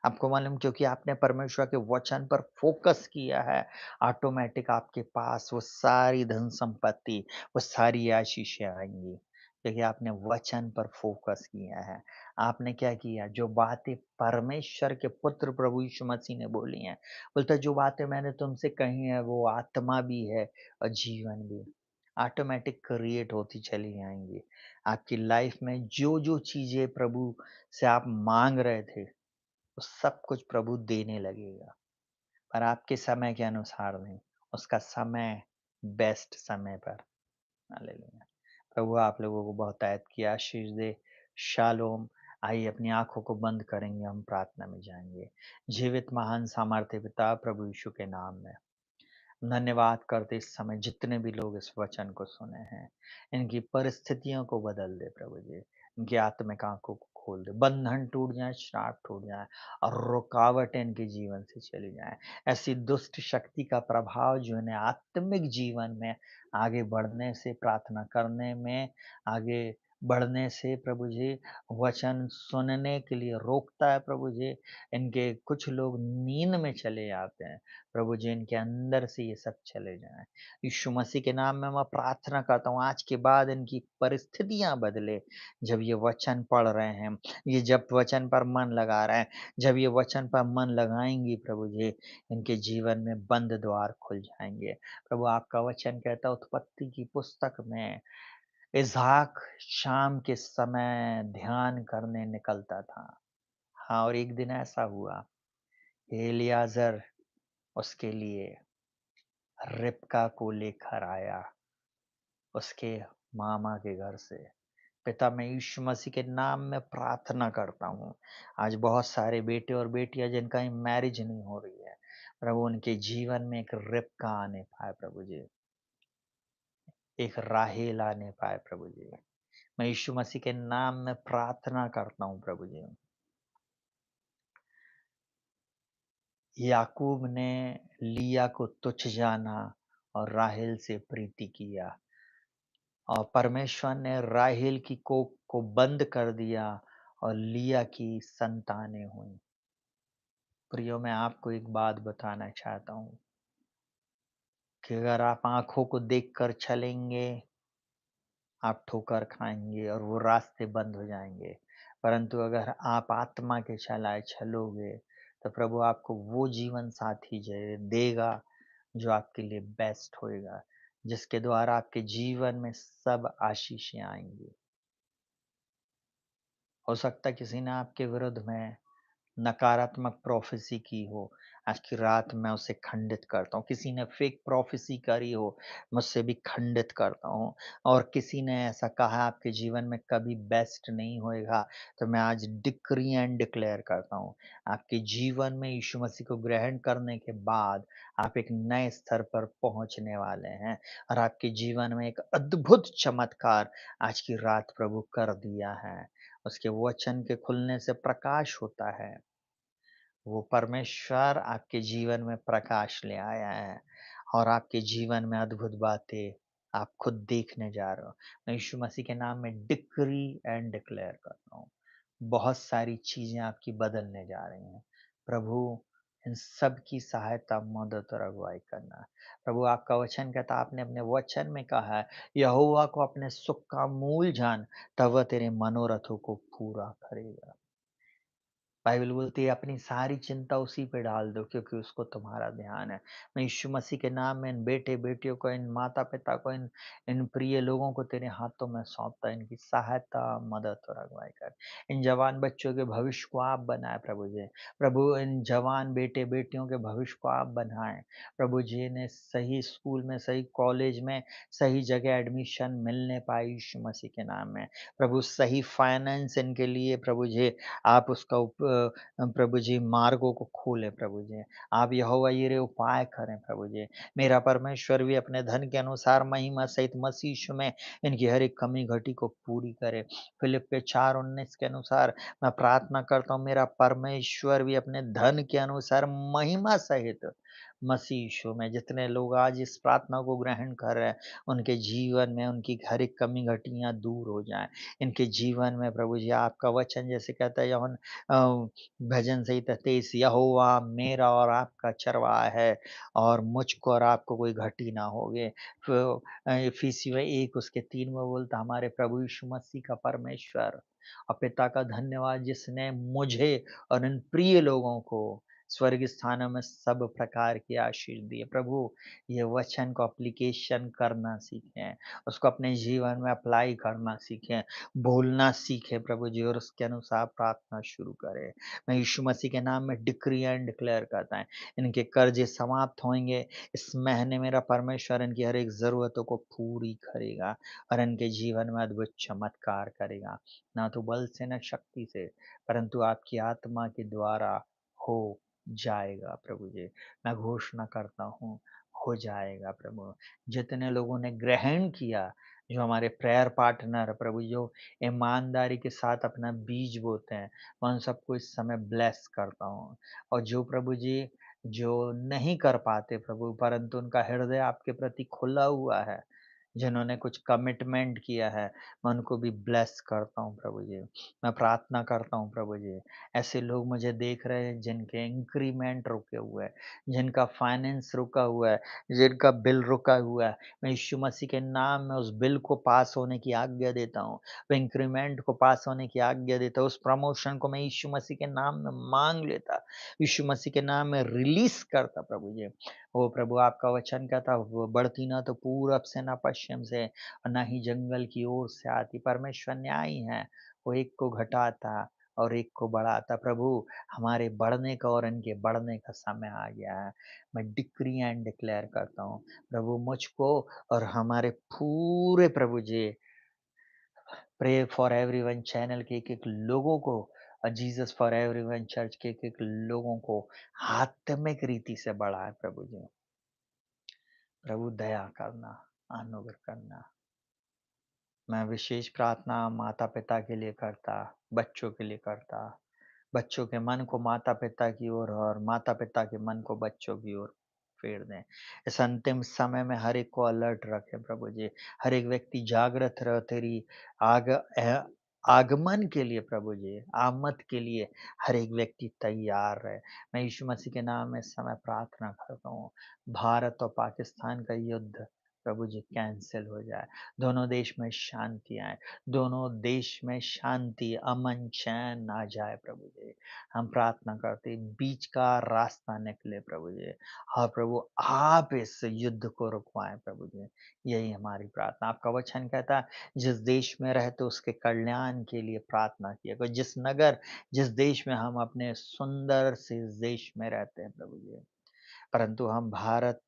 आपको मालूम, क्योंकि आपने परमेश्वर के वचन पर फ़ोकस किया है, ऑटोमैटिक आपके पास वो सारी धन संपत्ति, वो सारी आशीषें आएँगी। क्योंकि आपने वचन पर फ़ोकस किया है। आपने क्या किया? जो बातें परमेश्वर के पुत्र प्रभु यीशु मसीह ने बोली हैं, बोलता है जो बातें मैंने तुमसे कही हैं वो आत्मा भी है और जीवन भी। ऑटोमैटिक क्रिएट होती चली आएँगी। आपकी लाइफ़ में जो-जो चीज़ें प्रभु से आप माँग रहे थे, वो सब कुछ प्रभु देने लगेगा, पर आपके समय के अनुसार नहीं, उसका समय बेस्ट समय पर। हालेलुया! प्रभु आप लोगों को बहुतायत की आशीष दे। शालोम। आइए अपनी आँखों को बंद करेंगे, हम प्रार्थना में जाएँगे। जीवित महान सामर्थ्य पिता प्रभु यीशु के नाम में धन्यवाद करते इस समय जितने भी लोग इस वचन को सुने हैं, इनकी परिस्थितियों को बदल दे प्रभु जी। इनकी आत्मिक आँखों को खोल दे, बंधन टूट जाए, श्राप टूट जाए और रुकावटें इनके जीवन से चली जाएँ। ऐसी दुष्ट शक्ति का प्रभाव जो इन्हें आत्मिक जीवन में आगे बढ़ने से, प्रार्थना करने में, आगे बढ़ने से प्रभु जी, वचन सुनने के लिए रोकता है प्रभु जी। इनके कुछ लोग नींद में चले जाते हैं। प्रभु जी इनके अंदर से ये सब चले जाएँ। यीशु मसीह के नाम में मैं प्रार्थना करता हूँ आज के बाद इनकी परिस्थितियाँ बदले। जब ये वचन पढ़ रहे हैं, ये जब वचन पर मन लगा रहे हैं, जब ये वचन पर मन लगाएँगी प्रभु जी, इनके जीवन में बंद द्वार खुल जाएँगे। प्रभु आपका वचन कहता है उत्पत्ति की पुस्तक में इसहाक शाम के समय ध्यान करने निकलता था। हाँ, और एक दिन ऐसा हुआ, एलियाज़र उसके लिए रिबका को लेकर आया उसके मामा के घर से। पिता मैं यीशु मसीह के नाम में प्रार्थना करता हूँ। आज बहुत सारे बेटे और बेटियाँ जिनका मैरिज नहीं हो रही है, प्रभु उनके जीवन में एक रिबका आने पाए प्रभु जी, एक राहेल आने पाए प्रभु जी। मैं यीशु मसीह के नाम में प्रार्थना करता हूँ प्रभु जी। याकूब ने लिया को तुच्छ जाना और राहेल से प्रीति किया। और परमेश्वर ने राहेल की कोख को बंद कर दिया और लिया की संतानें हुईं। प्रियो मैं आपको एक बात बताना चाहता हूँ कि अगर आप आँखों को देखकर चलेंगे, आप ठोकर खाएँगे और वो रास्ते बंद हो जाएँगे। परंतु अगर आप आत्मा के चलाए चलोगे, तो प्रभु आपको वो जीवन साथी देगा जो आपके लिए बेस्ट होएगा, जिसके द्वारा आपके जीवन में सब आशीषें आएँगी। हो सकता है किसी ने आपके विरुद्ध में नकारात्मक प्रोफ़ेसी की हो, आज की रात मैं उसे खंडित करता हूँ। किसी ने फ़ेक प्रोफ़ेसी करी हो, मुझसे भी खंडित करता हूँ। और किसी ने ऐसा कहा आपके जीवन में कभी बेस्ट नहीं होएगा, तो मैं आज डिक्री एंड डिक्लेयर करता हूँ। आपके जीवन में यीशु मसीह को ग्रहण करने के बाद आप एक नए स्तर पर पहुँचने वाले हैं और आपके जीवन में एक अद्भुत चमत्कार आज की रात प्रभु कर दिया है। उसके वचन के खुलने से प्रकाश होता है। वो परमेश्वर आपके जीवन में प्रकाश ले आया है और आपके जीवन में अद्भुत बातें आप खुद देखने जा रहे हो। मैं यीशु मसीह के नाम में डिक्री एंड डिक्लेयर करता हूँ। बहुत सारी चीज़ें आपकी बदलने जा रही हैं। प्रभु इन सब की सहायता, मदद और अगुवाई करना। प्रभु आपका वचन कहता है, आपने अपने वचन में कहा है, यहोवा को अपने सुख का मूल जान, तब वह तेरे मनोरथों को पूरा करेगा। बाइबल बोलती है अपनी सारी चिंता उसी पे डाल दो क्योंकि उसको तुम्हारा ध्यान है। मैं यीशु मसीह के नाम में इन बेटे-बेटियों को, इन माता-पिता को, इन इन प्रिय लोगों को तेरे हाथों में सौंपता। इनकी सहायता, मदद और अगुवाई कर। इन जवान बच्चों के भविष्य को आप बनाएँ प्रभु जी। प्रभु इन जवान बेटे-बेटियों के भविष्य को आप बनाएँ। प्रभु जी इन्हें सही स्कूल में, सही कॉलेज में, सही जगह एडमिशन मिलने पाए यीशु मसीह के नाम में। प्रभु सही फाइनेंस इनके लिए प्रभु जी आप उसका प्रभु जी मार्गों को खोलें प्रभु जी। आप यहोवा यिरे उपाय करें प्रभु जी। मेरा परमेश्वर भी अपने धन के अनुसार महिमा सहित मसीह यीशु में इनकी हर एक कमी घटी को पूरी करे। फिलिप्पियों 4:19 के अनुसार मैं प्रार्थना करता हूँ मेरा परमेश्वर भी अपने धन के अनुसार महिमा सहित मसीह यीशु में। जितने लोग आज इस प्रार्थना को ग्रहण कर रहे हैं, उनके जीवन में उनकी हर एक कमी-घटियाँ दूर हो जाएँ। इनके जीवन में प्रभु जी आपका वचन जैसे कहता है यूहन्ना भजन संहिता 23 यहोवा मेरा और आपका चरवाहा है और मुझको और आपको कोई घटी ना होवे। तो इफिसियों 1 उसके 3 में बोलता हमारे प्रभु यीशु मसीह का परमेश्वर और पिता का धन्यवाद जिसने मुझे और इन प्रिय लोगों को स्वर्ग स्थानों में सब प्रकार की आशीष दी है। प्रभु ये वचन को एप्लीकेशन करना सीखें, उसको अपने जीवन में अप्लाई करना सीखें, बोलना सीखें प्रभु जी और उसके अनुसार प्रार्थना शुरू करें। मैं यीशु मसीह के नाम में डिक्री एंड डिक्लेयर करता है, इनके कर्ज़े समाप्त होंगे। इस महीने मेरा परमेश्वर इनकी हर एक ज़रूरतों को पूरी करेगा और इनके जीवन में अद्भुत चमत्कार करेगा। ना तो बल से, ना शक्ति से, परंतु आपकी आत्मा के द्वारा हो जाएगा प्रभु जी। मैं घोषणा करता हूँ, हो जाएगा प्रभु। जितने लोगों ने ग्रहण किया, जो हमारे प्रेयर पार्टनर प्रभु जो ईमानदारी के साथ अपना बीज बोते हैं, मैं उन सबको इस समय ब्लेस करता हूँ। और जो प्रभु जी, जो नहीं कर पाते प्रभु परंतु उनका हृदय आपके प्रति खुला हुआ है, जिन्होंने कुछ कमिटमेंट किया है, मैं उनको भी ब्लेस करता हूँ प्रभु जी। मैं प्रार्थना करता हूँ प्रभु जी, ऐसे लोग मुझे देख रहे हैं जिनके इंक्रीमेंट रुके हुए हैं, जिनका फाइनेंस रुका हुआ है, जिनका बिल रुका हुआ है, मैं यीशु मसीह के नाम में उस बिल को पास होने की आज्ञा देता हूँ। वो इंक्रीमेंट को पास होने की आज्ञा देता हूँ। उस प्रमोशन को मैं यीशु मसीह के नाम में माँग लेता, यीशु मसीह के नाम में रिलीज़ करता प्रभु जी। ओ प्रभु आपका वचन कहता वो बढ़ती ना तो पूरब से ना पश्चिम से और ना ही जंगल की ओर से आती। परमेश्वर न्यायी है, वो एक को घटाता और एक को बढ़ाता। प्रभु हमारे बढ़ने का और इनके बढ़ने का समय आ गया है। मैं डिक्री एंड डिक्लेयर करता हूँ प्रभु मुझको और हमारे पूरे प्रभु जी प्रे फॉर एवरीवन चैनल के एक-एक लोगों को जीसस फॉर एवरीवन चर्च के एक-एक लोगों को आत्मिक रीति से बढ़ाएँ प्रभु जी। प्रभु दया करना, अनुग्रह करना। मैं विशेष प्रार्थना माता-पिता के लिए करता, बच्चों के लिए करता। बच्चों के मन को माता-पिता की ओर और माता-पिता के मन को बच्चों की ओर फेर दें। इस अंतिम समय में हर एक को अलर्ट रखें प्रभु जी। हर एक व्यक्ति जागृत रहे तेरी आगमन के लिए प्रभु जी, आमद के लिए हर एक व्यक्ति तैयार रहे। मैं यीशु मसीह के नाम में इस समय प्रार्थना करता हूँ। भारत और पाकिस्तान का युद्ध प्रभु जी कैंसल हो जाए। दोनों देश में शांति आए। दोनों देश में शांति, अमन, चैन आ जाए प्रभु जी। हम प्रार्थना करते हैं बीच का रास्ता निकले प्रभु जी। हाँ प्रभु आप इस युद्ध को रुकवाएँ प्रभु जी। यही हमारी प्रार्थना। आपका वचन कहता है जिस देश में रहते उसके कल्याण के लिए प्रार्थना किया करो। जिस नगर, जिस देश में हम अपने सुंदर से इस देश में रहते हैं प्रभु जी। परंतु हम भारत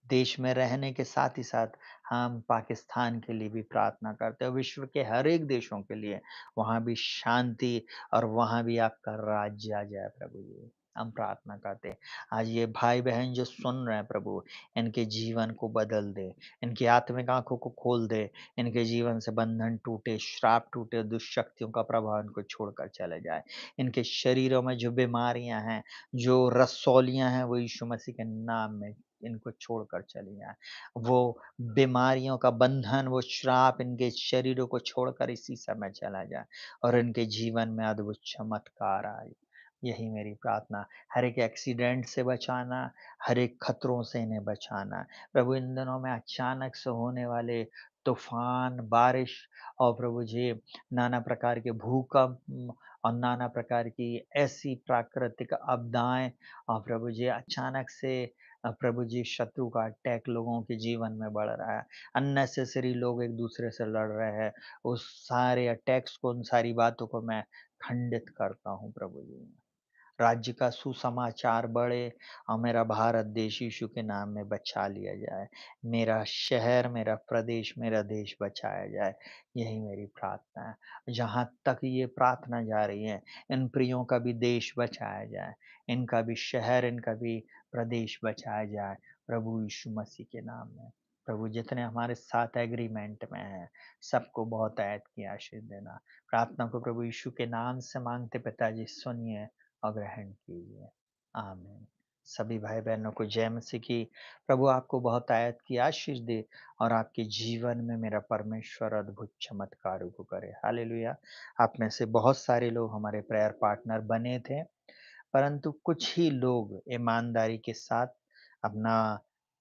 देश में रहने के साथ ही साथ हम पाकिस्तान के लिए भी प्रार्थना करते हैं, विश्व के हर एक देशों के लिए, वहाँ भी शांति और वहाँ भी आपका राज्य आ जाए प्रभु जी। हम प्रार्थना करते हैं। आज ये भाई-बहन जो सुन रहे हैं प्रभु, इनके जीवन को बदल दे, इनकी आत्मिक आँखों को खोल दे, इनके जीवन से बंधन टूटे, श्राप टूटे, दुष्शक्तियों का प्रभाव इनको छोड़कर चले जाए। इनके शरीरों में जो बीमारियाँ हैं, जो रसौलियाँ हैं, वो यीशु मसीह के नाम में इनको छोड़कर चली जाएँ। वो बीमारियों का बंधन, वो श्राप इनके शरीरों को छोड़कर इसी समय चला जाए और इनके जीवन में अद्भुत चमत्कार आए। यही मेरी प्रार्थना, हर एक एक्सीडेंट से बचाना, हर एक खतरों से इन्हें बचाना। प्रभु इन दिनों में अचानक से होने वाले तूफ़ान, बारिश और प्रभु जी नाना प्रकार के भूकंप और नाना प्रकार की ऐसी प्राकृतिक आपदाएँ और प्रभु जी अचानक से प्रभु जी शत्रु का अटैक लोगों के जीवन में बढ़ रहा है। अननेसेसरी लोग एक-दूसरे से लड़ रहे हैं। उस सारे अटैक्स को, उन सारी बातों को मैं खंडित करता हूँ प्रभु जी। राज्य का सुसमाचार बढ़े और मेरा भारत देश यीशु के नाम में बचा लिया जाए। मेरा शहर, मेरा प्रदेश, मेरा देश बचाया जाए। यही मेरी प्रार्थना है। जहाँ तक ये प्रार्थना जा रही है, इन प्रियों का भी देश बचाया जाए। इनका भी शहर, इनका भी प्रदेश बचाया जाए। प्रभु यीशु मसीह के नाम में। प्रभु जितने हमारे साथ एग्रीमेंट में हैं, सबको बहुतायत की आशीष देना। प्रार्थना को प्रभु यीशु के नाम से माँगते पिताजी सुनिए और ग्रहण कीजिए। आमीन। सभी भाई-बहनों को जय मसीह की। प्रभु आपको बहुतायत की आशीष दे और आपके जीवन में मेरा परमेश्वर अद्भुत चमत्कारों को करे। हालेलुया! आप में से बहुत सारे लोग हमारे प्रेयर पार्टनर बने थे, परंतु कुछ ही लोग ईमानदारी के साथ अपना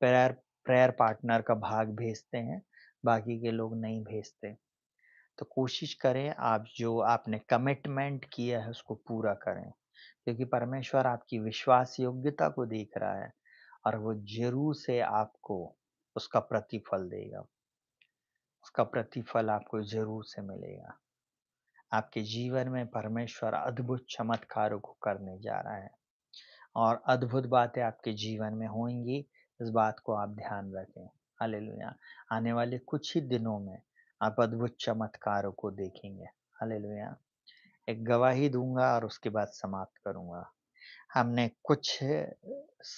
प्रेयर प्रेयर पार्टनर का भाग भेजते हैं, बाकी के लोग नहीं भेजते। तो कोशिश करें आप जो आपने कमिटमेंट किया है उसको पूरा करें, क्योंकि परमेश्वर आपकी विश्वास योग्यता को देख रहा है और वो ज़रूर से आपको उसका प्रतिफल देगा। उसका प्रतिफल आपको ज़रूर से मिलेगा। आपके जीवन में परमेश्वर अद्भुत चमत्कारों को करने जा रहा है और अद्भुत बातें आपके जीवन में होंगी, इस बात को आप ध्यान रखें। हालेलुया! आने वाले कुछ ही दिनों में आप अद्भुत चमत्कारों को देखेंगे। हालेलुया! एक गवाही दूँगा और उसके बाद समाप्त करूँगा। हमने कुछ स